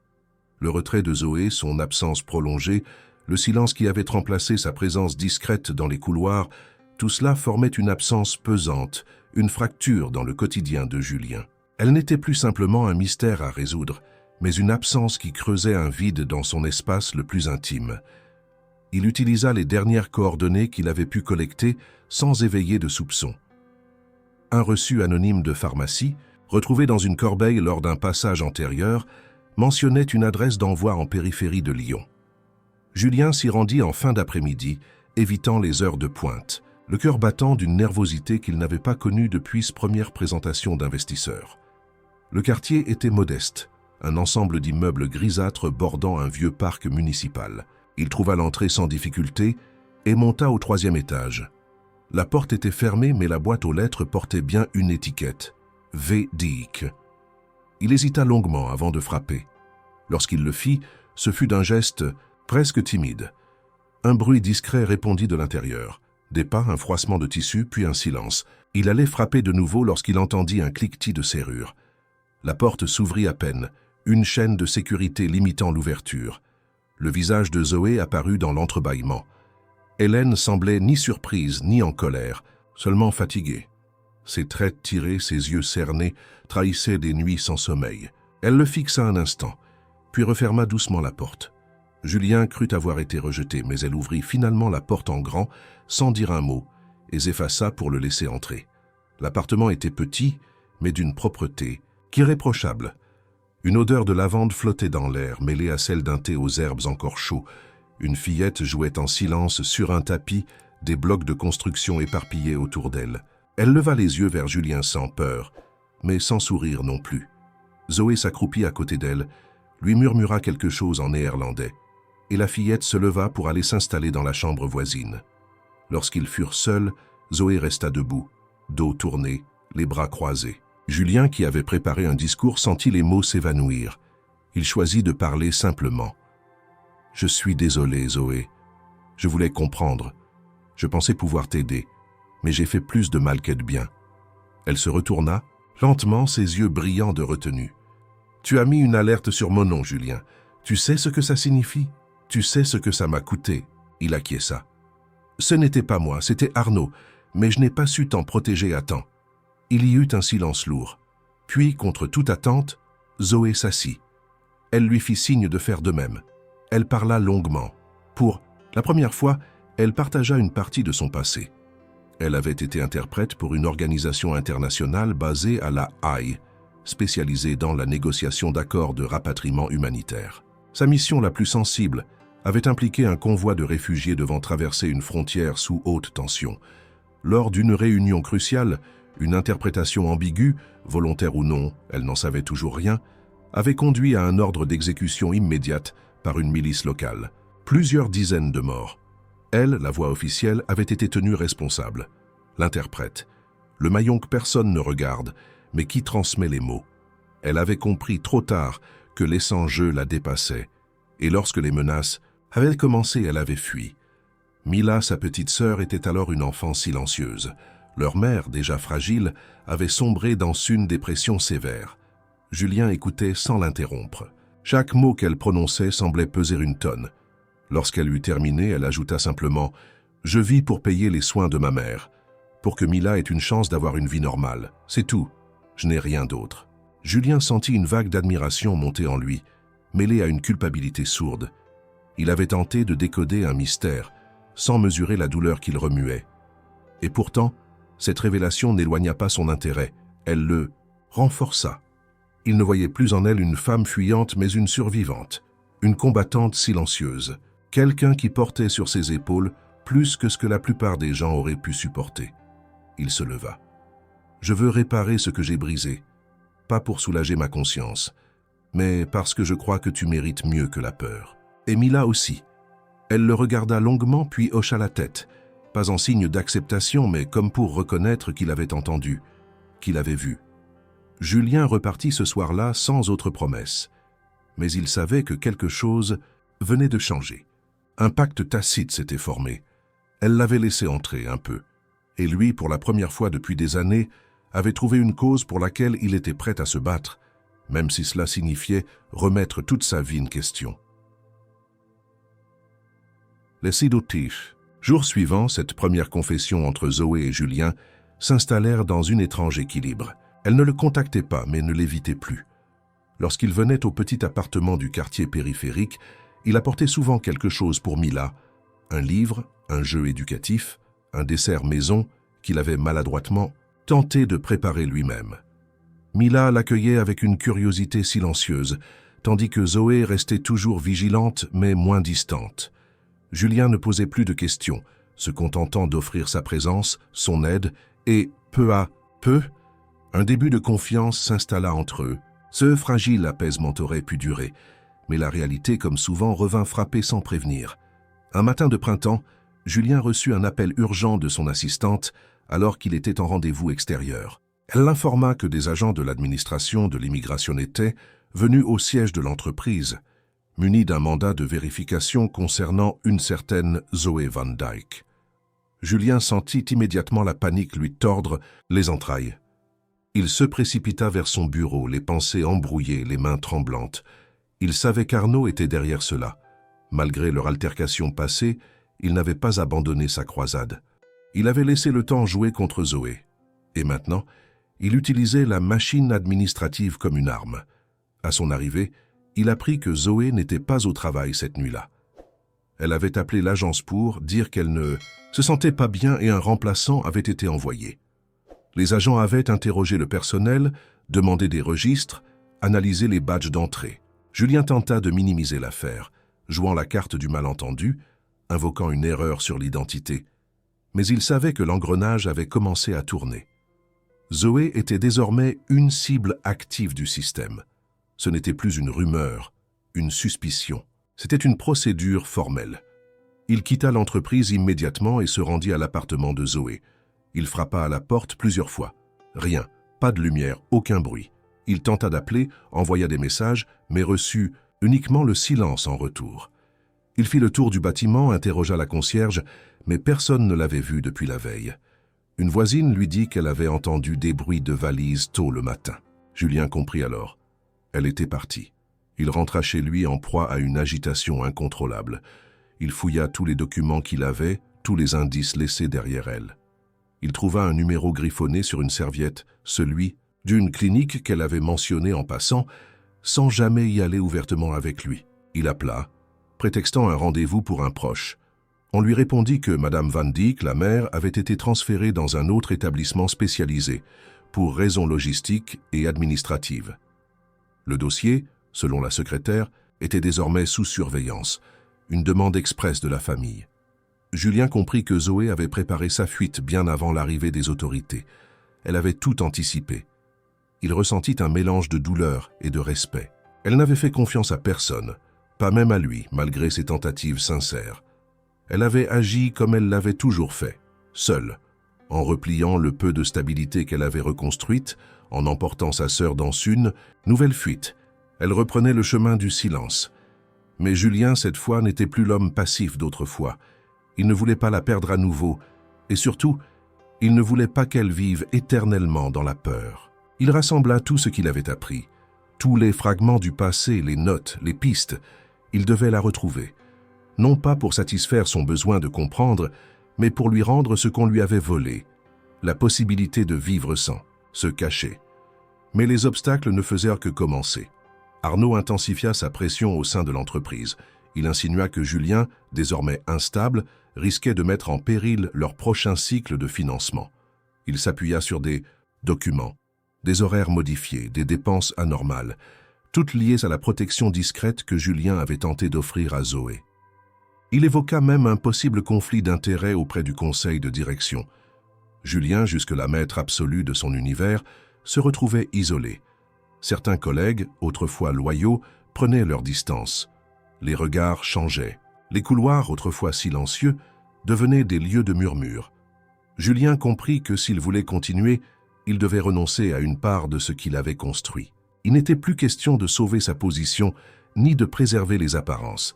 Le retrait de Zoé, son absence prolongée, le silence qui avait remplacé sa présence discrète dans les couloirs, tout cela formait une absence pesante, une fracture dans le quotidien de Julien. Elle n'était plus simplement un mystère à résoudre, mais une absence qui creusait un vide dans son espace le plus intime. Il utilisa les dernières coordonnées qu'il avait pu collecter sans éveiller de soupçons. Un reçu anonyme de pharmacie, retrouvé dans une corbeille lors d'un passage antérieur, mentionnait une adresse d'envoi en périphérie de Lyon. Julien s'y rendit en fin d'après-midi, évitant les heures de pointe, le cœur battant d'une nervosité qu'il n'avait pas connue depuis sa première présentation d'investisseurs. Le quartier était modeste, un ensemble d'immeubles grisâtres bordant un vieux parc municipal. Il trouva l'entrée sans difficulté et monta au 3e étage. La porte était fermée, mais la boîte aux lettres portait bien une étiquette. Vedic. Il hésita longuement avant de frapper. Lorsqu'il le fit, ce fut d'un geste presque timide. Un bruit discret répondit de l'intérieur. Des pas, un froissement de tissu, puis un silence. Il allait frapper de nouveau lorsqu'il entendit un cliquetis de serrure. La porte s'ouvrit à peine, une chaîne de sécurité limitant l'ouverture. Le visage de Zoé apparut dans l'entrebâillement. Hélène semblait ni surprise ni en colère, seulement fatiguée. Ses traits tirés, ses yeux cernés, trahissaient des nuits sans sommeil. Elle le fixa un instant, puis referma doucement la porte. Julien crut avoir été rejeté, mais elle ouvrit finalement la porte en grand, sans dire un mot, et s'effaça pour le laisser entrer. L'appartement était petit, mais d'une propreté irréprochable. Une odeur de lavande flottait dans l'air, mêlée à celle d'un thé aux herbes encore chauds. Une fillette jouait en silence sur un tapis, des blocs de construction éparpillés autour d'elle. Elle leva les yeux vers Julien sans peur, mais sans sourire non plus. Zoé s'accroupit à côté d'elle, lui murmura quelque chose en néerlandais, et la fillette se leva pour aller s'installer dans la chambre voisine. Lorsqu'ils furent seuls, Zoé resta debout, dos tourné, les bras croisés. Julien, qui avait préparé un discours, sentit les mots s'évanouir. Il choisit de parler simplement. « Je suis désolé, Zoé. Je voulais comprendre. Je pensais pouvoir t'aider, mais j'ai fait plus de mal que de bien. » Elle se retourna, lentement, ses yeux brillants de retenue. « Tu as mis une alerte sur mon nom, Julien. Tu sais ce que ça signifie? Tu sais ce que ça m'a coûté ?» Il acquiesça. « Ce n'était pas moi, c'était Arnaud, mais je n'ai pas su t'en protéger à temps. » Il y eut un silence lourd. Puis, contre toute attente, Zoé s'assit. Elle lui fit signe de faire de même. Elle parla longuement. Pour la première fois, elle partagea une partie de son passé. Elle avait été interprète pour une organisation internationale basée à La Haye, spécialisée dans la négociation d'accords de rapatriement humanitaire. Sa mission la plus sensible avait impliqué un convoi de réfugiés devant traverser une frontière sous haute tension. Lors d'une réunion cruciale, une interprétation ambiguë, volontaire ou non, elle n'en savait toujours rien, avait conduit à un ordre d'exécution immédiate par une milice locale. Plusieurs dizaines de morts. Elle, la voix officielle, avait été tenue responsable. L'interprète, le maillon que personne ne regarde, mais qui transmet les mots. Elle avait compris trop tard que les sans-jeu la dépassaient, et lorsque les menaces avaient commencé, elle avait fui. Mila, sa petite sœur, était alors une enfant silencieuse. Leur mère, déjà fragile, avait sombré dans une dépression sévère. Julien écoutait sans l'interrompre. Chaque mot qu'elle prononçait semblait peser une tonne. Lorsqu'elle eut terminé, elle ajouta simplement « Je vis pour payer les soins de ma mère, pour que Mila ait une chance d'avoir une vie normale. C'est tout. Je n'ai rien d'autre. » Julien sentit une vague d'admiration monter en lui, mêlée à une culpabilité sourde. Il avait tenté de décoder un mystère, sans mesurer la douleur qu'il remuait. Et pourtant, cette révélation n'éloigna pas son intérêt, elle le renforça. Il ne voyait plus en elle une femme fuyante, mais une survivante, une combattante silencieuse, quelqu'un qui portait sur ses épaules plus que ce que la plupart des gens auraient pu supporter. Il se leva. « Je veux réparer ce que j'ai brisé, pas pour soulager ma conscience, mais parce que je crois que tu mérites mieux que la peur. » Et Mila aussi. Elle le regarda longuement puis hocha la tête, pas en signe d'acceptation, mais comme pour reconnaître qu'il avait entendu, qu'il avait vu. Julien repartit ce soir-là sans autre promesse, mais il savait que quelque chose venait de changer. Un pacte tacite s'était formé. Elle l'avait laissé entrer un peu, et lui, pour la première fois depuis des années, avait trouvé une cause pour laquelle il était prêt à se battre, même si cela signifiait remettre toute sa vie en question. Les séductifs. Jour suivant, cette première confession entre Zoé et Julien s'installèrent dans un étrange équilibre. Elle ne le contactait pas, mais ne l'évitait plus. Lorsqu'il venait au petit appartement du quartier périphérique, il apportait souvent quelque chose pour Mila, un livre, un jeu éducatif, un dessert maison qu'il avait maladroitement tenté de préparer lui-même. Mila l'accueillait avec une curiosité silencieuse, tandis que Zoé restait toujours vigilante mais moins distante. Julien ne posait plus de questions, se contentant d'offrir sa présence, son aide, et, peu à peu, un début de confiance s'installa entre eux. Ce fragile apaisement aurait pu durer, mais la réalité, comme souvent, revint frapper sans prévenir. Un matin de printemps, Julien reçut un appel urgent de son assistante alors qu'il était en rendez-vous extérieur. Elle l'informa que des agents de l'administration de l'immigration étaient venus au siège de l'entreprise, munis d'un mandat de vérification concernant une certaine Zoé Van Dyke. Julien sentit immédiatement la panique lui tordre les entrailles. Il se précipita vers son bureau, les pensées embrouillées, les mains tremblantes. Il savait qu'Arnaud était derrière cela. Malgré leur altercation passée, il n'avait pas abandonné sa croisade. Il avait laissé le temps jouer contre Zoé. Et maintenant, il utilisait la machine administrative comme une arme. À son arrivée, il apprit que Zoé n'était pas au travail cette nuit-là. Elle avait appelé l'agence pour dire qu'elle ne se sentait pas bien et un remplaçant avait été envoyé. Les agents avaient interrogé le personnel, demandé des registres, analysé les badges d'entrée. Julien tenta de minimiser l'affaire, jouant la carte du malentendu, invoquant une erreur sur l'identité. Mais il savait que l'engrenage avait commencé à tourner. Zoé était désormais une cible active du système. Ce n'était plus une rumeur, une suspicion. C'était une procédure formelle. Il quitta l'entreprise immédiatement et se rendit à l'appartement de Zoé. Il frappa à la porte plusieurs fois. Rien, pas de lumière, aucun bruit. Il tenta d'appeler, envoya des messages, mais reçut uniquement le silence en retour. Il fit le tour du bâtiment, interrogea la concierge, mais personne ne l'avait vu depuis la veille. Une voisine lui dit qu'elle avait entendu des bruits de valises tôt le matin. Julien comprit alors. Elle était partie. Il rentra chez lui en proie à une agitation incontrôlable. Il fouilla tous les documents qu'il avait, tous les indices laissés derrière elle. Il trouva un numéro griffonné sur une serviette, celui d'une clinique qu'elle avait mentionné en passant, sans jamais y aller ouvertement avec lui. Il appela, prétextant un rendez-vous pour un proche. On lui répondit que Madame Van Dyke, la mère, avait été transférée dans un autre établissement spécialisé, pour raisons logistiques et administratives. Le dossier, selon la secrétaire, était désormais sous surveillance, une demande expresse de la famille. Julien comprit que Zoé avait préparé sa fuite bien avant l'arrivée des autorités. Elle avait tout anticipé. Il ressentit un mélange de douleur et de respect. Elle n'avait fait confiance à personne, pas même à lui, malgré ses tentatives sincères. Elle avait agi comme elle l'avait toujours fait, seule, en repliant le peu de stabilité qu'elle avait reconstruite, en emportant sa sœur dans une nouvelle fuite. Elle reprenait le chemin du silence. Mais Julien, cette fois, n'était plus l'homme passif d'autrefois. Il ne voulait pas la perdre à nouveau, et surtout, il ne voulait pas qu'elle vive éternellement dans la peur. Il rassembla tout ce qu'il avait appris, tous les fragments du passé, les notes, les pistes. Il devait la retrouver, non pas pour satisfaire son besoin de comprendre, mais pour lui rendre ce qu'on lui avait volé, la possibilité de vivre sans, se cacher. Mais les obstacles ne faisaient que commencer. Arnaud intensifia sa pression au sein de l'entreprise. Il insinua que Julien, désormais instable, risquait de mettre en péril leur prochain cycle de financement. Il s'appuya sur des documents, des horaires modifiés, des dépenses anormales, toutes liées à la protection discrète que Julien avait tenté d'offrir à Zoé. Il évoqua même un possible conflit d'intérêts auprès du conseil de direction. Julien, jusque-là maître absolu de son univers, se retrouvait isolé. Certains collègues, autrefois loyaux, prenaient leur distance. Les regards changeaient. Les couloirs, autrefois silencieux, devenaient des lieux de murmures. Julien comprit que s'il voulait continuer, il devait renoncer à une part de ce qu'il avait construit. Il n'était plus question de sauver sa position, ni de préserver les apparences.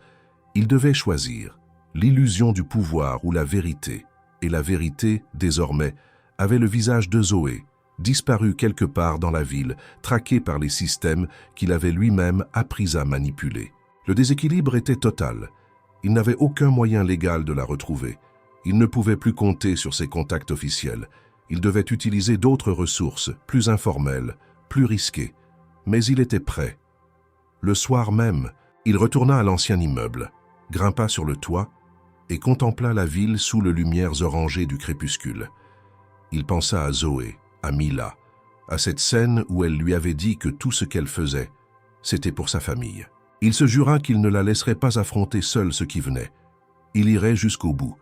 Il devait choisir l'illusion du pouvoir ou la vérité. Et la vérité, désormais, avait le visage de Zoé, disparu quelque part dans la ville, traqué par les systèmes qu'il avait lui-même appris à manipuler. Le déséquilibre était total. Il n'avait aucun moyen légal de la retrouver. Il ne pouvait plus compter sur ses contacts officiels. Il devait utiliser d'autres ressources, plus informelles, plus risquées. Mais il était prêt. Le soir même, il retourna à l'ancien immeuble, grimpa sur le toit et contempla la ville sous les lumières orangées du crépuscule. Il pensa à Zoé, à Mila, à cette scène où elle lui avait dit que tout ce qu'elle faisait, c'était pour sa famille. Il se jura qu'il ne la laisserait pas affronter seule ce qui venait. Il irait jusqu'au bout,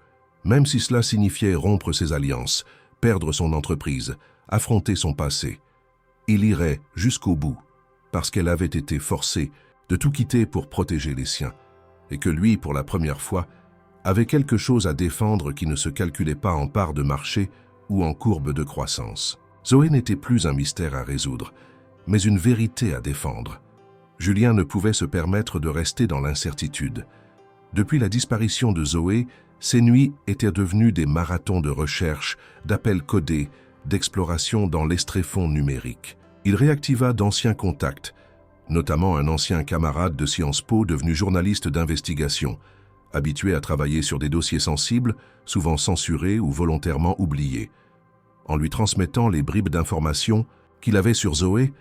même si cela signifiait rompre ses alliances, perdre son entreprise, affronter son passé. Il irait jusqu'au bout, parce qu'elle avait été forcée de tout quitter pour protéger les siens, et que lui, pour la première fois, avait quelque chose à défendre qui ne se calculait pas en part de marché ou en courbe de croissance. Zoé n'était plus un mystère à résoudre, mais une vérité à défendre. Julien ne pouvait se permettre de rester dans l'incertitude. Depuis la disparition de Zoé, ses nuits étaient devenues des marathons de recherche, d'appels codés, d'exploration dans l'estréfond numérique. Il réactiva d'anciens contacts, notamment un ancien camarade de Sciences Po devenu journaliste d'investigation, habitué à travailler sur des dossiers sensibles, souvent censurés ou volontairement oubliés. En lui transmettant les bribes d'informations qu'il avait sur Zoé,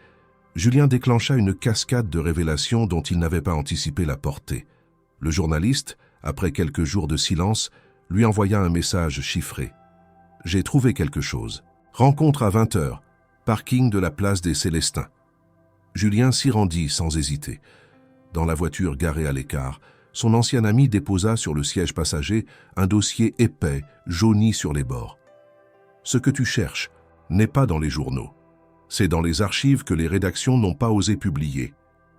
Julien déclencha une cascade de révélations dont il n'avait pas anticipé la portée. Le journaliste, après quelques jours de silence, lui envoya un message chiffré. « J'ai trouvé quelque chose. Rencontre à 20h, parking de la place des Célestins. » Julien s'y rendit sans hésiter. Dans la voiture garée à l'écart, son ancien ami déposa sur le siège passager un dossier épais, jauni sur les bords. « Ce que tu cherches n'est pas dans les journaux. C'est dans les archives que les rédactions n'ont pas osé publier.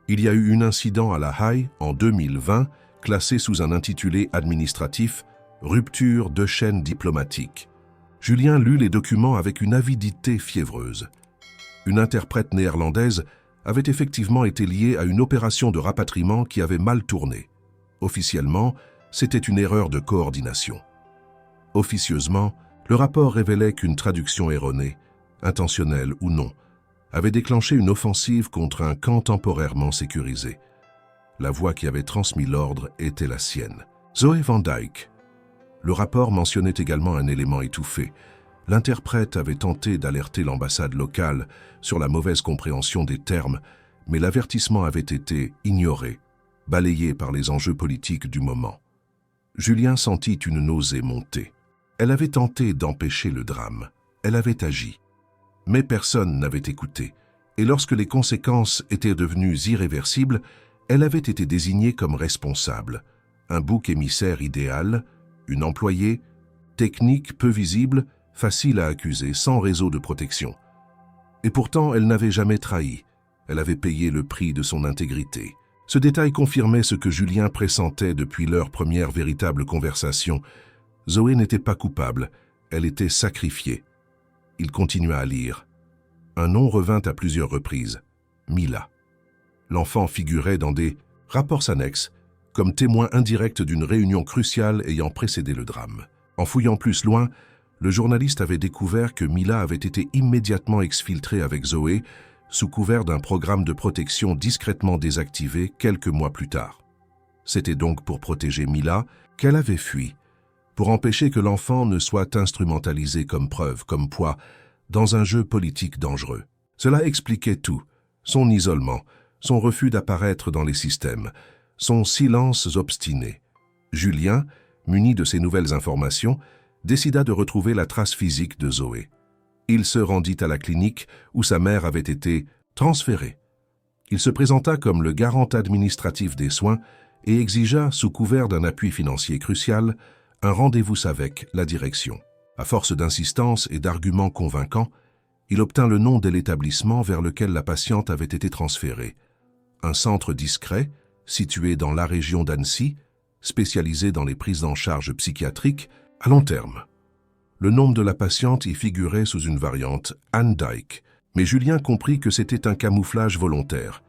Il y a eu un incident à La Haye en 2020, classé sous un intitulé administratif « Rupture de chaîne diplomatique ». Julien lut les documents avec une avidité fiévreuse. Une interprète néerlandaise avait effectivement été liée à une opération de rapatriement qui avait mal tourné. Officiellement, c'était une erreur de coordination. Officieusement, le rapport révélait qu'une traduction erronée, intentionnelle ou non, avait déclenché une offensive contre un camp temporairement sécurisé. La voix qui avait transmis l'ordre était la sienne. Zoé Van Dyke. Le rapport mentionnait également un élément étouffé. L'interprète avait tenté d'alerter l'ambassade locale sur la mauvaise compréhension des termes, mais l'avertissement avait été ignoré, balayé par les enjeux politiques du moment. Julien sentit une nausée monter. Elle avait tenté d'empêcher le drame. Elle avait agi. Mais personne n'avait écouté. Et lorsque les conséquences étaient devenues irréversibles, elle avait été désignée comme responsable. Un bouc émissaire idéal, une employée, technique peu visible, facile à accuser, sans réseau de protection. Et pourtant, elle n'avait jamais trahi. Elle avait payé le prix de son intégrité. Ce détail confirmait ce que Julien pressentait depuis leur première véritable conversation. Zoé n'était pas coupable, elle était sacrifiée. Il continua à lire. Un nom revint à plusieurs reprises. Mila. L'enfant figurait dans des rapports annexes, comme témoin indirect d'une réunion cruciale ayant précédé le drame. En fouillant plus loin, le journaliste avait découvert que Mila avait été immédiatement exfiltrée avec Zoé, sous couvert d'un programme de protection discrètement désactivé quelques mois plus tard. C'était donc pour protéger Mila qu'elle avait fui, pour empêcher que l'enfant ne soit instrumentalisé comme preuve, comme poids, dans un jeu politique dangereux. Cela expliquait tout, son isolement, son refus d'apparaître dans les systèmes, son silence obstiné. Julien, muni de ces nouvelles informations, décida de retrouver la trace physique de Zoé. Il se rendit à la clinique où sa mère avait été transférée. Il se présenta comme le garant administratif des soins et exigea, sous couvert d'un appui financier crucial, un rendez-vous avec la direction. À force d'insistance et d'arguments convaincants, il obtint le nom de l'établissement vers lequel la patiente avait été transférée. Un centre discret, situé dans la région d'Annecy, spécialisé dans les prises en charge psychiatriques à long terme. Le nom de la patiente y figurait sous une variante, Anne Dyke, mais Julien comprit que c'était un camouflage volontaire.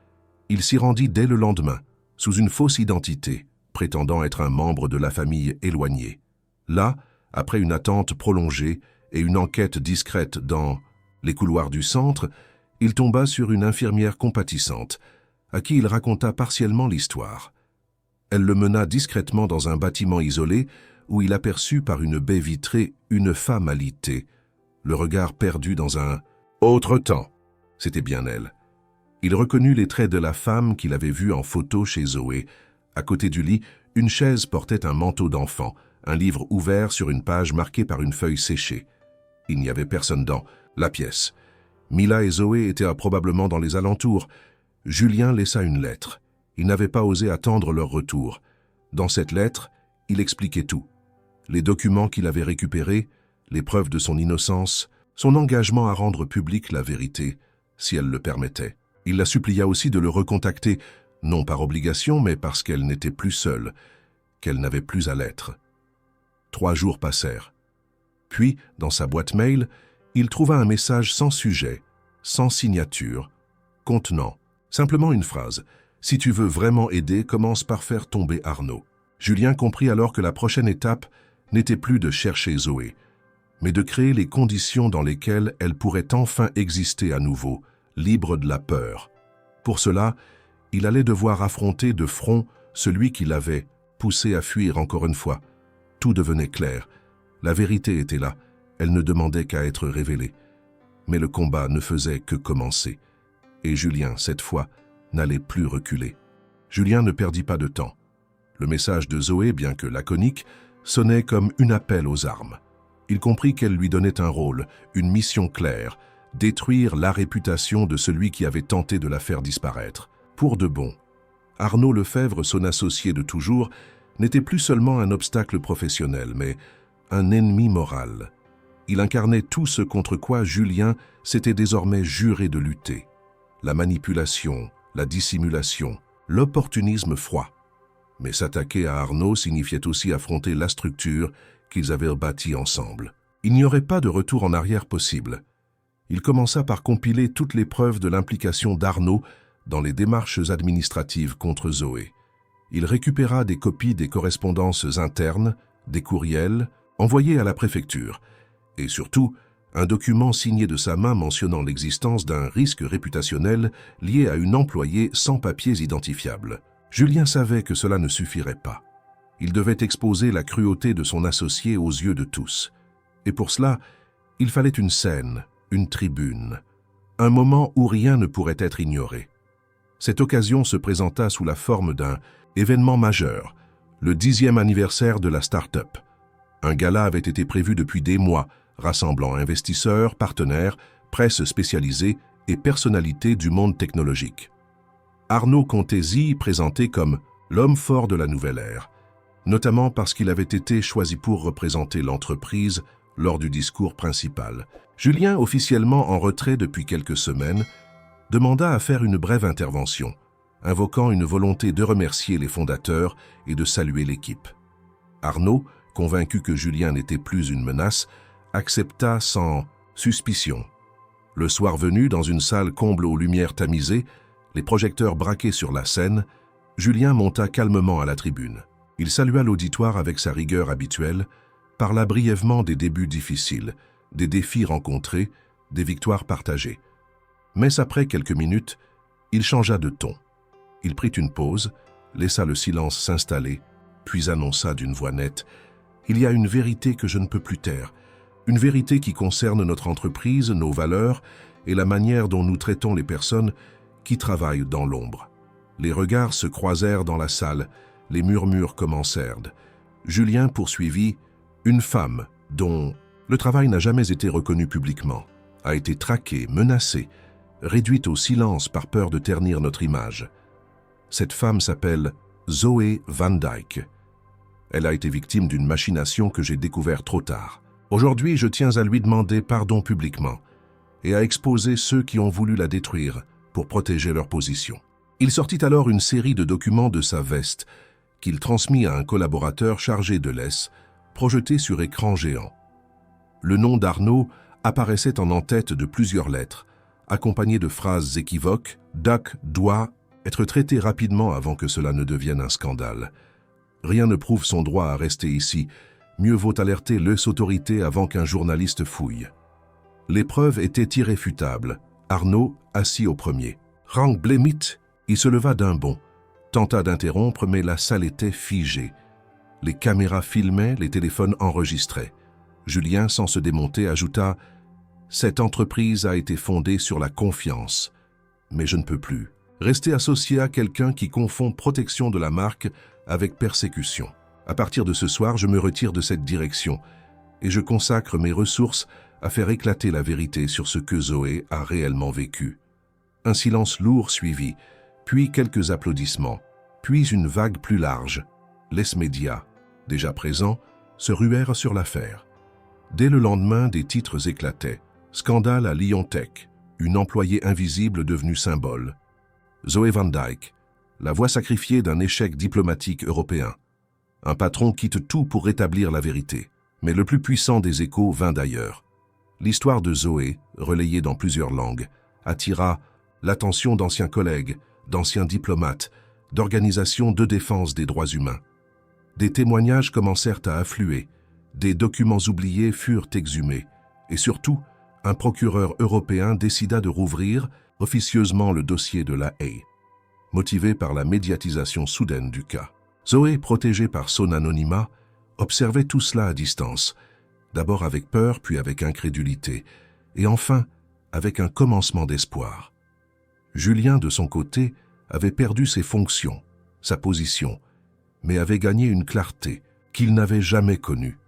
Il s'y rendit dès le lendemain, sous une fausse identité, prétendant être un membre de la famille éloignée. Là, après une attente prolongée et une enquête discrète dans les couloirs du centre, il tomba sur une infirmière compatissante, à qui il raconta partiellement l'histoire. Elle le mena discrètement dans un bâtiment isolé où il aperçut par une baie vitrée une femme alitée, le regard perdu dans un autre temps. C'était bien elle. Il reconnut les traits de la femme qu'il avait vue en photo chez Zoé. À côté du lit, une chaise portait un manteau d'enfant, un livre ouvert sur une page marquée par une feuille séchée. Il n'y avait personne dans la pièce. Mila et Zoé étaient probablement dans les alentours. Julien laissa une lettre. Il n'avait pas osé attendre leur retour. Dans cette lettre, il expliquait tout. Les documents qu'il avait récupérés, les preuves de son innocence, son engagement à rendre publique la vérité, si elle le permettait. Il la supplia aussi de le recontacter, non par obligation, mais parce qu'elle n'était plus seule, qu'elle n'avait plus à l'être. 3 jours passèrent. Puis, dans sa boîte mail, il trouva un message sans sujet, sans signature, contenant simplement une phrase. « Si tu veux vraiment aider, commence par faire tomber Arnaud. » Julien comprit alors que la prochaine étape n'était plus de chercher Zoé, mais de créer les conditions dans lesquelles elle pourrait enfin exister à nouveau, libre de la peur. Pour cela, il allait devoir affronter de front celui qui l'avait poussé à fuir encore une fois. Tout devenait clair. La vérité était là. Elle ne demandait qu'à être révélée. Mais le combat ne faisait que commencer. Et Julien, cette fois, n'allait plus reculer. Julien ne perdit pas de temps. Le message de Zoé, bien que laconique, sonnait comme un appel aux armes. Il comprit qu'elle lui donnait un rôle, une mission claire, détruire la réputation de celui qui avait tenté de la faire disparaître. Pour de bon. Arnaud Lefebvre, son associé de toujours, n'était plus seulement un obstacle professionnel, mais un ennemi moral. Il incarnait tout ce contre quoi Julien s'était désormais juré de lutter. La manipulation, la dissimulation, l'opportunisme froid. Mais s'attaquer à Arnaud signifiait aussi affronter la structure qu'ils avaient bâtie ensemble. Il n'y aurait pas de retour en arrière possible. Il commença par compiler toutes les preuves de l'implication d'Arnaud dans les démarches administratives contre Zoé. Il récupéra des copies des correspondances internes, des courriels, envoyés à la préfecture, et surtout, un document signé de sa main mentionnant l'existence d'un risque réputationnel lié à une employée sans papiers identifiables. Julien savait que cela ne suffirait pas. Il devait exposer la cruauté de son associé aux yeux de tous. Et pour cela, il fallait une scène, une tribune, un moment où rien ne pourrait être ignoré. Cette occasion se présenta sous la forme d'un événement majeur, le 10e anniversaire de la start-up. Un gala avait été prévu depuis des mois, rassemblant investisseurs, partenaires, presse spécialisée et personnalités du monde technologique. Arnaud comptait y présenté comme l'homme fort de la nouvelle ère, notamment parce qu'il avait été choisi pour représenter l'entreprise lors du discours principal. Julien, officiellement en retrait depuis quelques semaines, demanda à faire une brève intervention, invoquant une volonté de remercier les fondateurs et de saluer l'équipe. Arnaud, convaincu que Julien n'était plus une menace, accepta sans suspicion. Le soir venu, dans une salle comble aux lumières tamisées, les projecteurs braqués sur la scène, Julien monta calmement à la tribune. Il salua l'auditoire avec sa rigueur habituelle, parla brièvement des débuts difficiles, des défis rencontrés, des victoires partagées. Mais après quelques minutes, il changea de ton. Il prit une pause, laissa le silence s'installer, puis annonça d'une voix nette « Il y a une vérité que je ne peux plus taire, une vérité qui concerne notre entreprise, nos valeurs et la manière dont nous traitons les personnes qui travaillent dans l'ombre. » Les regards se croisèrent dans la salle, les murmures commencèrent. Julien poursuivit « Une femme dont le travail n'a jamais été reconnu publiquement, a été traquée, menacée, réduite au silence par peur de ternir notre image. Cette femme s'appelle Zoé Van Dyke. Elle a été victime d'une machination que j'ai découverte trop tard. Aujourd'hui, je tiens à lui demander pardon publiquement et à exposer ceux qui ont voulu la détruire pour protéger leur position. » Il sortit alors une série de documents de sa veste qu'il transmit à un collaborateur chargé de laisse, projeté sur écran géant. Le nom d'Arnaud apparaissait en en-tête de plusieurs lettres, accompagné de phrases équivoques. Duck doit être traité rapidement avant que cela ne devienne un scandale. Rien ne prouve son droit à rester ici. Mieux vaut alerter les autorités avant qu'un journaliste fouille. Les preuves étaient irréfutables. Arnaud, assis au premier rang blémite, il se leva d'un bond, tenta d'interrompre, mais la salle était figée. Les caméras filmaient, les téléphones enregistraient. Julien, sans se démonter, ajouta « Cette entreprise a été fondée sur la confiance, mais je ne peux plus rester associé à quelqu'un qui confond protection de la marque avec persécution. À partir de ce soir, je me retire de cette direction et je consacre mes ressources à faire éclater la vérité sur ce que Zoé a réellement vécu. » Un silence lourd suivit, puis quelques applaudissements, puis une vague plus large. Les médias, déjà présents, se ruèrent sur l'affaire. Dès le lendemain, des titres éclataient. Scandale à Lyon-Tech, une employée invisible devenue symbole. Zoé Van Dyke, la voix sacrifiée d'un échec diplomatique européen. Un patron quitte tout pour rétablir la vérité. Mais le plus puissant des échos vint d'ailleurs. L'histoire de Zoé, relayée dans plusieurs langues, attira l'attention d'anciens collègues, d'anciens diplomates, d'organisations de défense des droits humains. Des témoignages commencèrent à affluer, des documents oubliés furent exhumés, et surtout, un procureur européen décida de rouvrir officieusement le dossier de La Haye, motivé par la médiatisation soudaine du cas. Zoé, protégée par son anonymat, observait tout cela à distance, d'abord avec peur, puis avec incrédulité, et enfin avec un commencement d'espoir. Julien, de son côté, avait perdu ses fonctions, sa position, mais avait gagné une clarté qu'il n'avait jamais connue.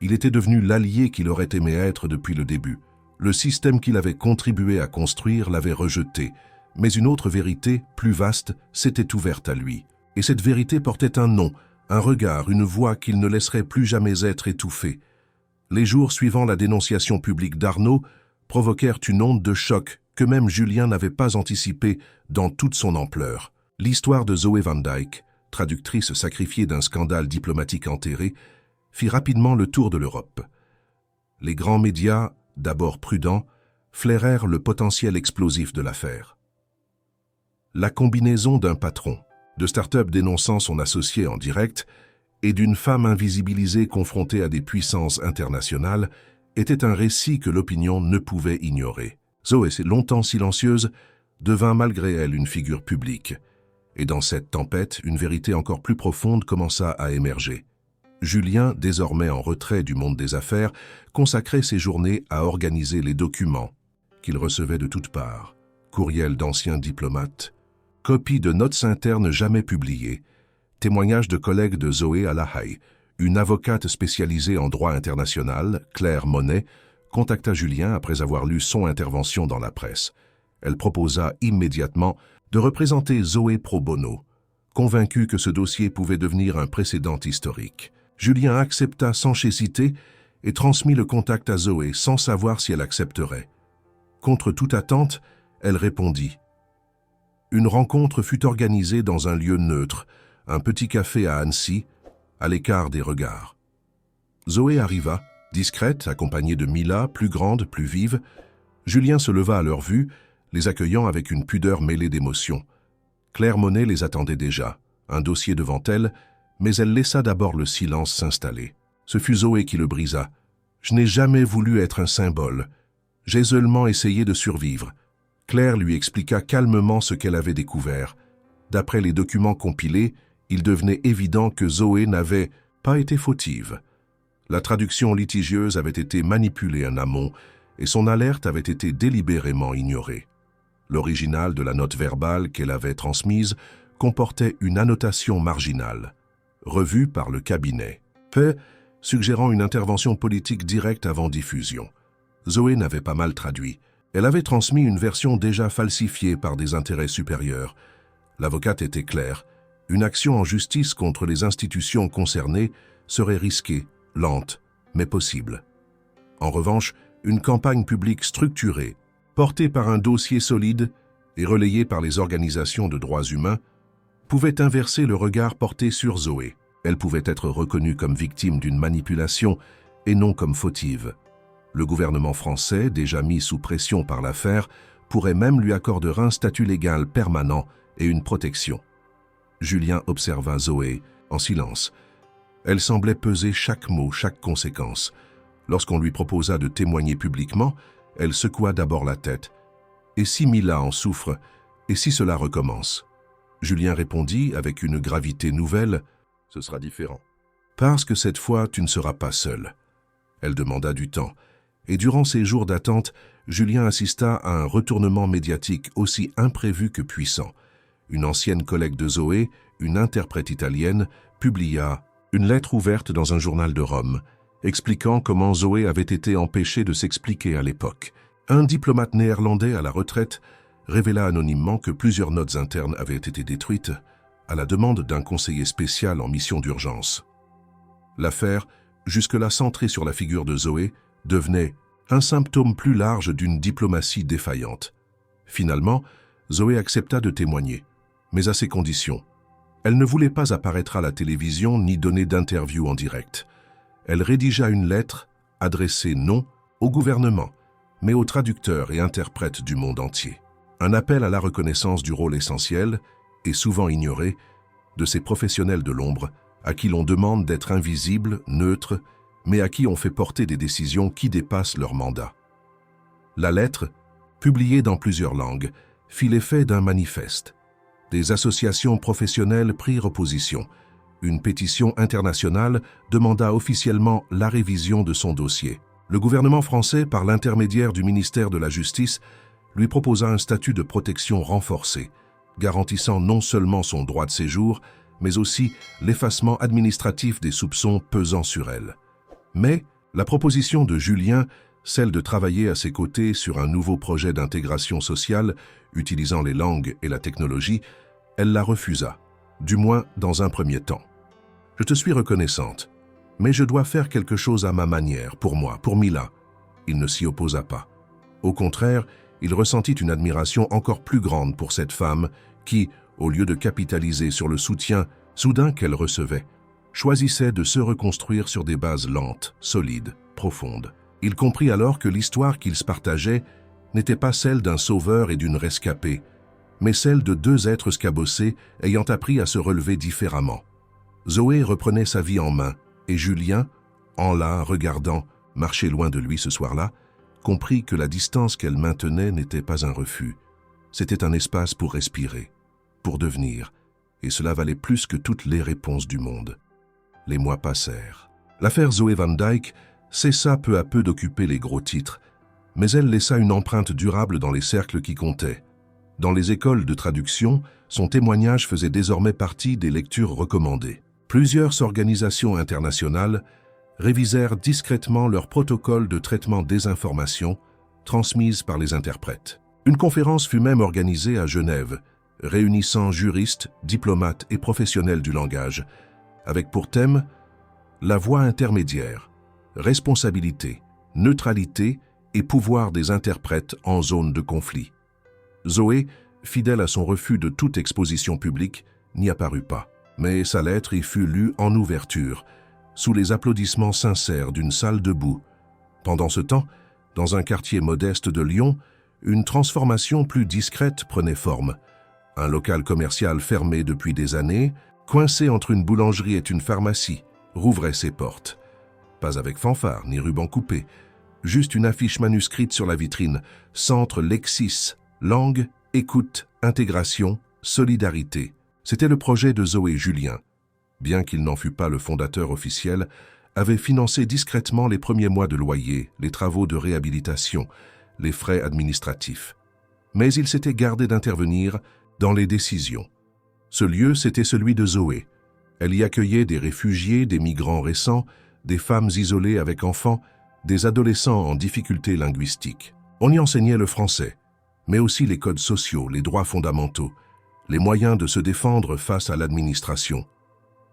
Il était devenu l'allié qu'il aurait aimé être depuis le début. Le système qu'il avait contribué à construire l'avait rejeté, mais une autre vérité, plus vaste, s'était ouverte à lui. Et cette vérité portait un nom, un regard, une voix qu'il ne laisserait plus jamais être étouffée. Les jours suivant la dénonciation publique d'Arnaud provoquèrent une onde de choc que même Julien n'avait pas anticipée dans toute son ampleur. L'histoire de Zoé Van Dyck, traductrice sacrifiée d'un scandale diplomatique enterré, fit rapidement le tour de l'Europe. Les grands médias, d'abord prudents, flairèrent le potentiel explosif de l'affaire. La combinaison d'un patron, de start-up dénonçant son associé en direct, et d'une femme invisibilisée confrontée à des puissances internationales était un récit que l'opinion ne pouvait ignorer. Zoé, longtemps silencieuse, devint malgré elle une figure publique. Et dans cette tempête, une vérité encore plus profonde commença à émerger. Julien, désormais en retrait du monde des affaires, consacrait ses journées à organiser les documents qu'il recevait de toutes parts, courriels d'anciens diplomates, copies de notes internes jamais publiées, témoignages de collègues de Zoé à La Haye. Une avocate spécialisée en droit international, Claire Monet, contacta Julien après avoir lu son intervention dans la presse. Elle proposa immédiatement de représenter Zoé pro bono, convaincue que ce dossier pouvait devenir un précédent historique. Julien accepta sans chécité et transmit le contact à Zoé sans savoir si elle accepterait. Contre toute attente, elle répondit. Une rencontre fut organisée dans un lieu neutre, un petit café à Annecy, à l'écart des regards. Zoé arriva, discrète, accompagnée de Mila, plus grande, plus vive. Julien se leva à leur vue, les accueillant avec une pudeur mêlée d'émotion. Claire Monet les attendait déjà, un dossier devant elle, mais elle laissa d'abord le silence s'installer. Ce fut Zoé qui le brisa. « Je n'ai jamais voulu être un symbole. J'ai seulement essayé de survivre. » Claire lui expliqua calmement ce qu'elle avait découvert. D'après les documents compilés, il devenait évident que Zoé n'avait pas été fautive. La traduction litigieuse avait été manipulée en amont et son alerte avait été délibérément ignorée. L'original de la note verbale qu'elle avait transmise comportait une annotation marginale, revue par le cabinet, fait suggérant une intervention politique directe avant diffusion. Zoé n'avait pas mal traduit. Elle avait transmis une version déjà falsifiée par des intérêts supérieurs. L'avocate était claire. Une action en justice contre les institutions concernées serait risquée, lente, mais possible. En revanche, une campagne publique structurée, portée par un dossier solide et relayée par les organisations de droits humains, pouvait inverser le regard porté sur Zoé. Elle pouvait être reconnue comme victime d'une manipulation et non comme fautive. Le gouvernement français, déjà mis sous pression par l'affaire, pourrait même lui accorder un statut légal permanent et une protection. Julien observa Zoé en silence. Elle semblait peser chaque mot, chaque conséquence. Lorsqu'on lui proposa de témoigner publiquement, elle secoua d'abord la tête. « Et si Mila en souffre? Et si cela recommence ?» Julien répondit avec une gravité nouvelle. « Ce sera différent. Parce que cette fois, tu ne seras pas seul. » Elle demanda du temps. Et durant ces jours d'attente, Julien assista à un retournement médiatique aussi imprévu que puissant. Une ancienne collègue de Zoé, une interprète italienne, publia une lettre ouverte dans un journal de Rome, expliquant comment Zoé avait été empêchée de s'expliquer à l'époque. Un diplomate néerlandais à la retraite révéla anonymement que plusieurs notes internes avaient été détruites à la demande d'un conseiller spécial en mission d'urgence. L'affaire, jusque-là centrée sur la figure de Zoé, devenait un symptôme plus large d'une diplomatie défaillante. Finalement, Zoé accepta de témoigner, mais à ses conditions. Elle ne voulait pas apparaître à la télévision ni donner d'interview en direct. Elle rédigea une lettre adressée non au gouvernement, mais aux traducteurs et interprètes du monde entier. Un appel à la reconnaissance du rôle essentiel, et souvent ignoré, de ces professionnels de l'ombre à qui l'on demande d'être invisibles, neutres, mais à qui on fait porter des décisions qui dépassent leur mandat. La lettre, publiée dans plusieurs langues, fit l'effet d'un manifeste. Des associations professionnelles prirent position. Une pétition internationale demanda officiellement la révision de son dossier. Le gouvernement français, par l'intermédiaire du ministère de la Justice, lui proposa un statut de protection renforcé, garantissant non seulement son droit de séjour, mais aussi l'effacement administratif des soupçons pesant sur elle. Mais la proposition de Julien, celle de travailler à ses côtés sur un nouveau projet d'intégration sociale utilisant les langues et la technologie, elle la refusa, du moins dans un premier temps. « Je te suis reconnaissante, mais je dois faire quelque chose à ma manière, pour moi, pour Mila. » Il ne s'y opposa pas. Au contraire, il ressentit une admiration encore plus grande pour cette femme qui, au lieu de capitaliser sur le soutien soudain qu'elle recevait, choisissait de se reconstruire sur des bases lentes, solides, profondes. Il comprit alors que l'histoire qu'ils se partageaient n'était pas celle d'un sauveur et d'une rescapée, mais celle de deux êtres scabossés ayant appris à se relever différemment. Zoé reprenait sa vie en main, et Julien, en la regardant marcher loin de lui ce soir-là, comprit que la distance qu'elle maintenait n'était pas un refus. C'était un espace pour respirer, pour devenir, et cela valait plus que toutes les réponses du monde. Les mois passèrent. L'affaire Zoé Van Dyke cessa peu à peu d'occuper les gros titres, mais elle laissa une empreinte durable dans les cercles qui comptaient. Dans les écoles de traduction, son témoignage faisait désormais partie des lectures recommandées. Plusieurs organisations internationales révisèrent discrètement leurs protocoles de traitement des informations transmises par les interprètes. Une conférence fut même organisée à Genève, réunissant juristes, diplomates et professionnels du langage, avec pour thème la voie intermédiaire, responsabilité, neutralité et pouvoir des interprètes en zone de conflit. Zoé, fidèle à son refus de toute exposition publique, n'y apparut pas, mais sa lettre y fut lue en ouverture, sous les applaudissements sincères d'une salle debout. Pendant ce temps, dans un quartier modeste de Lyon, une transformation plus discrète prenait forme. Un local commercial fermé depuis des années, coincé entre une boulangerie et une pharmacie, rouvrait ses portes. Pas avec fanfare ni ruban coupé, juste une affiche manuscrite sur la vitrine, Centre Lexis, langue, écoute, intégration, solidarité. C'était le projet de Zoé Julien. Bien qu'il n'en fût pas le fondateur officiel, avait financé discrètement les premiers mois de loyer, les travaux de réhabilitation, les frais administratifs. Mais il s'était gardé d'intervenir dans les décisions. Ce lieu, c'était celui de Zoé. Elle y accueillait des réfugiés, des migrants récents, des femmes isolées avec enfants, des adolescents en difficulté linguistique. On y enseignait le français, mais aussi les codes sociaux, les droits fondamentaux, les moyens de se défendre face à l'administration.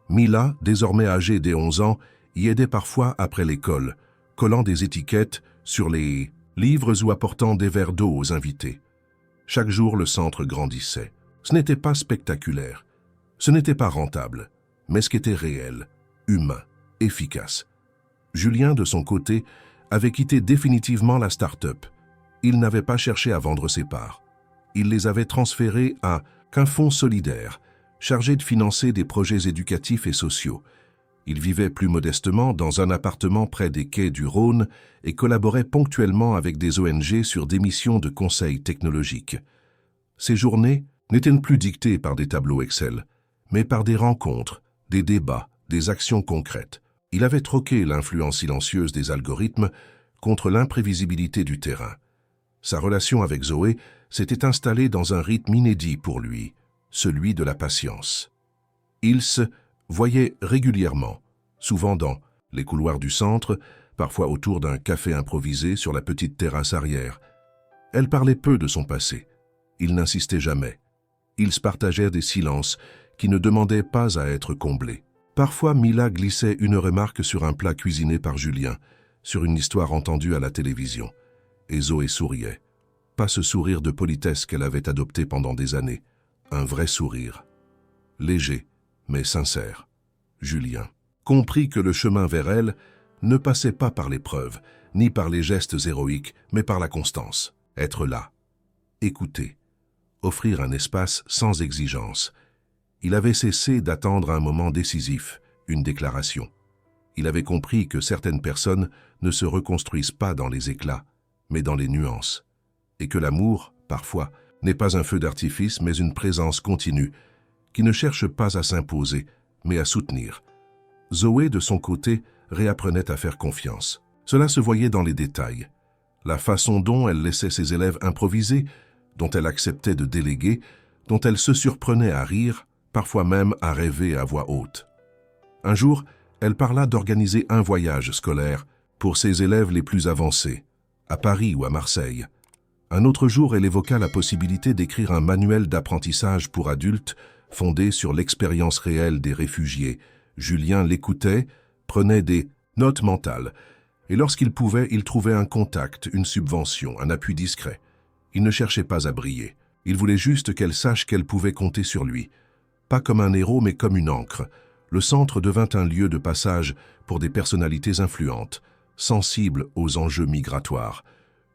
Mila, désormais âgée dès 11 ans, y aidait parfois après l'école, collant des étiquettes sur les livres ou apportant des verres d'eau aux invités. Chaque jour, le centre grandissait. Ce n'était pas spectaculaire, ce n'était pas rentable, mais ce qui était réel, humain, efficace. Julien, de son côté, avait quitté définitivement la start-up. Il n'avait pas cherché à vendre ses parts. Il les avait transférées à un fonds solidaire, chargé de financer des projets éducatifs et sociaux. Il vivait plus modestement dans un appartement près des quais du Rhône et collaborait ponctuellement avec des ONG sur des missions de conseil technologique. Ses journées n'étaient plus dictées par des tableaux Excel, mais par des rencontres, des débats, des actions concrètes. Il avait troqué l'influence silencieuse des algorithmes contre l'imprévisibilité du terrain. Sa relation avec Zoé s'était installée dans un rythme inédit pour lui, celui de la patience. Ils se voyaient régulièrement, souvent dans les couloirs du centre, parfois autour d'un café improvisé sur la petite terrasse arrière. Elle parlait peu de son passé. Il n'insistait jamais. Ils se partageaient des silences qui ne demandaient pas à être comblés. Parfois, Mila glissait une remarque sur un plat cuisiné par Julien, sur une histoire entendue à la télévision. Et Zoé souriait. Pas ce sourire de politesse qu'elle avait adopté pendant des années. Un vrai sourire. Léger, mais sincère. Julien comprit que le chemin vers elle ne passait pas par l'épreuve, ni par les gestes héroïques, mais par la constance. Être là, écouter, offrir un espace sans exigence. Il avait cessé d'attendre un moment décisif, une déclaration. Il avait compris que certaines personnes ne se reconstruisent pas dans les éclats, mais dans les nuances, et que l'amour, parfois, n'est pas un feu d'artifice, mais une présence continue, qui ne cherche pas à s'imposer, mais à soutenir. Zoé, de son côté, réapprenait à faire confiance. Cela se voyait dans les détails. La façon dont elle laissait ses élèves improviser, dont elle acceptait de déléguer, dont elle se surprenait à rire, parfois même à rêver à voix haute. Un jour, elle parla d'organiser un voyage scolaire pour ses élèves les plus avancés, à Paris ou à Marseille. Un autre jour, elle évoqua la possibilité d'écrire un manuel d'apprentissage pour adultes fondé sur l'expérience réelle des réfugiés. Julien l'écoutait, prenait des notes mentales, et lorsqu'il pouvait, il trouvait un contact, une subvention, un appui discret. Il ne cherchait pas à briller. Il voulait juste qu'elle sache qu'elle pouvait compter sur lui. Pas comme un héros, mais comme une encre. Le centre devint un lieu de passage pour des personnalités influentes, sensibles aux enjeux migratoires.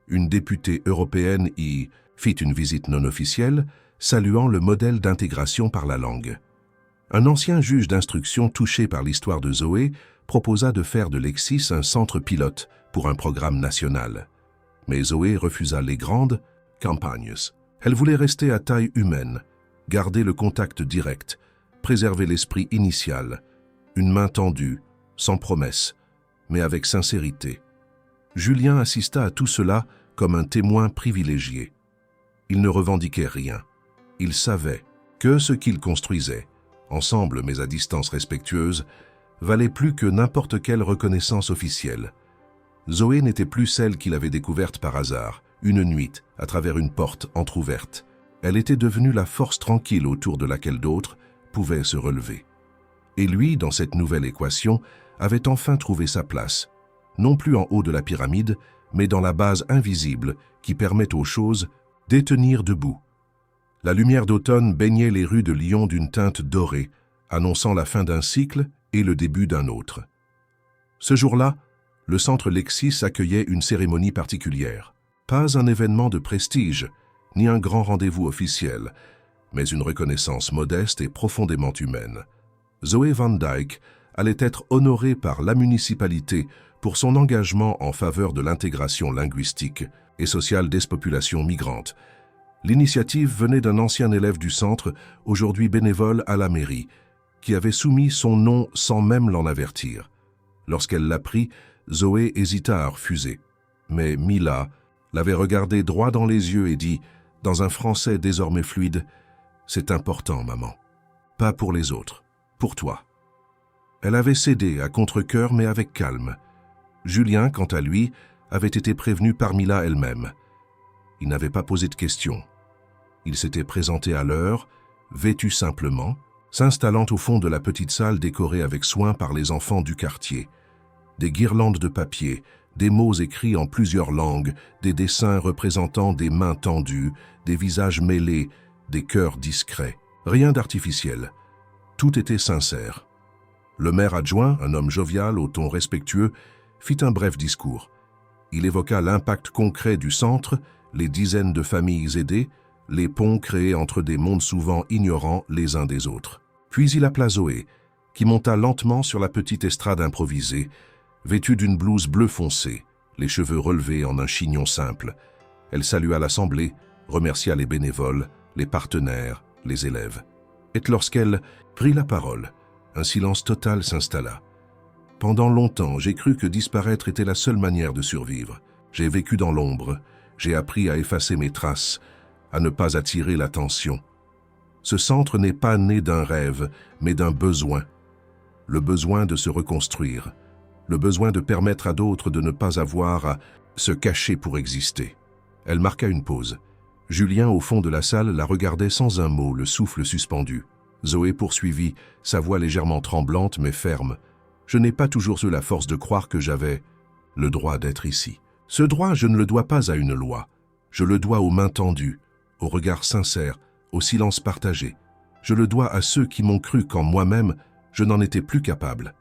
Une députée européenne y fit une visite non officielle, saluant le modèle d'intégration par la langue. Un ancien juge d'instruction touché par l'histoire de Zoé proposa de faire de Lexis un centre pilote pour un programme national. Mais Zoé refusa les grandes campagnes. Elle voulait rester à taille humaine, garder le contact direct, préserver l'esprit initial, une main tendue, sans promesse, mais avec sincérité. Julien assista à tout cela comme un témoin privilégié. Il ne revendiquait rien. Il savait que ce qu'il construisait, ensemble mais à distance respectueuse, valait plus que n'importe quelle reconnaissance officielle. Zoé n'était plus celle qu'il avait découverte par hasard, une nuit, à travers une porte entr'ouverte. Elle était devenue la force tranquille autour de laquelle d'autres pouvaient se relever. Et lui, dans cette nouvelle équation, avait enfin trouvé sa place, non plus en haut de la pyramide, mais dans la base invisible qui permet aux choses de tenir debout. La lumière d'automne baignait les rues de Lyon d'une teinte dorée, annonçant la fin d'un cycle et le début d'un autre. Ce jour-là, le centre Lexis accueillait une cérémonie particulière. Pas un événement de prestige, ni un grand rendez-vous officiel, mais une reconnaissance modeste et profondément humaine. Zoé Van Dyke allait être honorée par la municipalité pour son engagement en faveur de l'intégration linguistique et sociale des populations migrantes. L'initiative venait d'un ancien élève du centre, aujourd'hui bénévole à la mairie, qui avait soumis son nom sans même l'en avertir. Lorsqu'elle l'apprit, Zoé hésita à refuser. Mais Mila l'avait regardé droit dans les yeux et dit, dans un français désormais fluide, « C'est important, maman. Pas pour les autres, pour toi. » Elle avait cédé à contre-cœur, mais avec calme. Julien, quant à lui, avait été prévenu par Mila elle-même. Il n'avait pas posé de questions. Il s'était présenté à l'heure, vêtu simplement, s'installant au fond de la petite salle décorée avec soin par les enfants du quartier. Des guirlandes de papier, des mots écrits en plusieurs langues, des dessins représentant des mains tendues, des visages mêlés, des cœurs discrets. Rien d'artificiel. Tout était sincère. Le maire adjoint, un homme jovial au ton respectueux, fit un bref discours. Il évoqua l'impact concret du centre, les dizaines de familles aidées, les ponts créés entre des mondes souvent ignorants les uns des autres. Puis il appela Zoé, qui monta lentement sur la petite estrade improvisée, vêtue d'une blouse bleu foncé, les cheveux relevés en un chignon simple. Elle salua l'assemblée, remercia les bénévoles, les partenaires, les élèves. Et lorsqu'elle prit la parole, un silence total s'installa. Pendant longtemps, j'ai cru que disparaître était la seule manière de survivre. J'ai vécu dans l'ombre, j'ai appris à effacer mes traces, à ne pas attirer l'attention. Ce centre n'est pas né d'un rêve, mais d'un besoin. Le besoin de se reconstruire, le besoin de permettre à d'autres de ne pas avoir à se cacher pour exister. Elle marqua une pause. Julien, au fond de la salle, la regardait sans un mot, le souffle suspendu. Zoé poursuivit, sa voix légèrement tremblante mais ferme. « Je n'ai pas toujours eu la force de croire que j'avais le droit d'être ici. Ce droit, je ne le dois pas à une loi. Je le dois aux mains tendues, au regard sincère, au silence partagé. Je le dois à ceux qui m'ont cru quand moi-même, je n'en étais plus capable.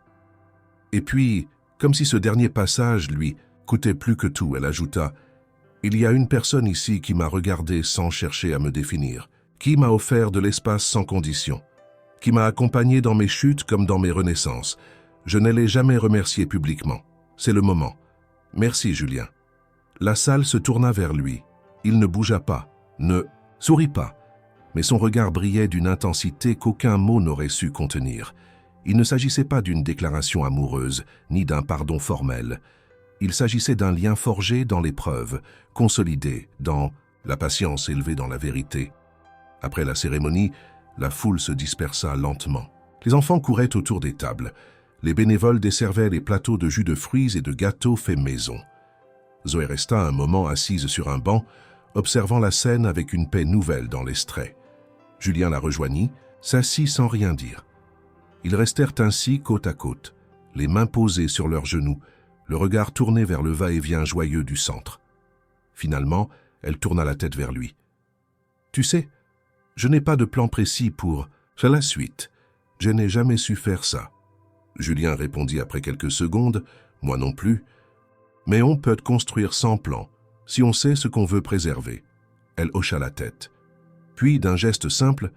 Et puis, comme si ce dernier passage, lui, coûtait plus que tout, elle ajouta « Il y a une personne ici qui m'a regardé sans chercher à me définir, qui m'a offert de l'espace sans condition, qui m'a accompagné dans mes chutes comme dans mes renaissances. Je ne l'ai jamais remercié publiquement. C'est le moment. Merci, Julien. » La salle se tourna vers lui. Il ne bougea pas, ne sourit pas, mais son regard brillait d'une intensité qu'aucun mot n'aurait su contenir. Il ne s'agissait pas d'une déclaration amoureuse, ni d'un pardon formel. Il s'agissait d'un lien forgé dans l'épreuve, consolidé dans la patience élevée dans la vérité. Après la cérémonie, la foule se dispersa lentement. Les enfants couraient autour des tables. Les bénévoles desservaient les plateaux de jus de fruits et de gâteaux faits maison. Zoé resta un moment assise sur un banc, observant la scène avec une paix nouvelle dans l'extrait. Julien la rejoignit, s'assit sans rien dire. Ils restèrent ainsi côte à côte, les mains posées sur leurs genoux, le regard tourné vers le va-et-vient joyeux du centre. Finalement, elle tourna la tête vers lui. « Tu sais, je n'ai pas de plan précis pour la suite. Je n'ai jamais su faire ça. » Julien répondit après quelques secondes, « Moi non plus. Mais on peut construire sans plan, si on sait ce qu'on veut préserver. » Elle hocha la tête. Puis, d'un geste simple,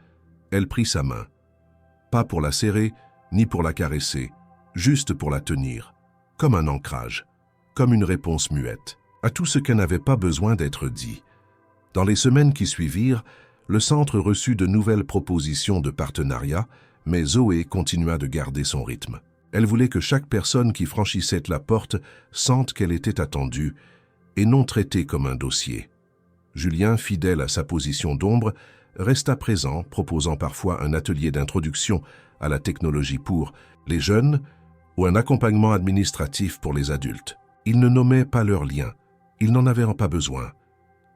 elle prit sa main. Pas pour la serrer, ni pour la caresser, juste pour la tenir, comme un ancrage, comme une réponse muette, à tout ce qui n'avait pas besoin d'être dit. Dans les semaines qui suivirent, le centre reçut de nouvelles propositions de partenariat, mais Zoé continua de garder son rythme. Elle voulait que chaque personne qui franchissait la porte sente qu'elle était attendue et non traitée comme un dossier. Julien, fidèle à sa position d'ombre, resta présent, proposant parfois un atelier d'introduction à la technologie pour les jeunes ou un accompagnement administratif pour les adultes. Ils ne nommaient pas leurs liens, ils n'en avaient pas besoin.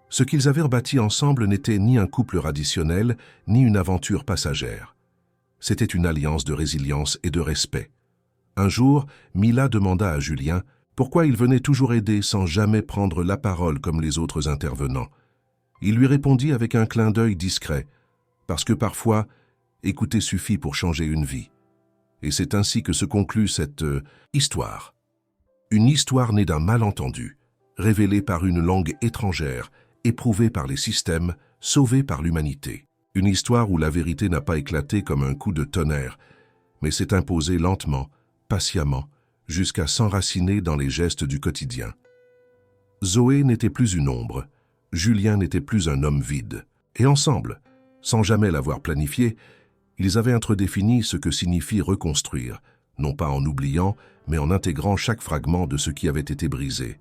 Ce qu'ils avaient bâti ensemble n'était ni un couple raditionnel, ni une aventure passagère. C'était une alliance de résilience et de respect. Un jour, Mila demanda à Julien pourquoi il venait toujours aider sans jamais prendre la parole comme les autres intervenants. Il lui répondit avec un clin d'œil discret, parce que parfois, écouter suffit pour changer une vie. Et c'est ainsi que se conclut cette histoire. Une histoire née d'un malentendu, révélée par une langue étrangère, éprouvée par les systèmes, sauvée par l'humanité. Une histoire où la vérité n'a pas éclaté comme un coup de tonnerre, mais s'est imposée lentement, patiemment, jusqu'à s'enraciner dans les gestes du quotidien. Zoé n'était plus une ombre, Julien n'était plus un homme vide. Et ensemble, sans jamais l'avoir planifié, ils avaient interdéfini ce que signifie reconstruire, non pas en oubliant, mais en intégrant chaque fragment de ce qui avait été brisé.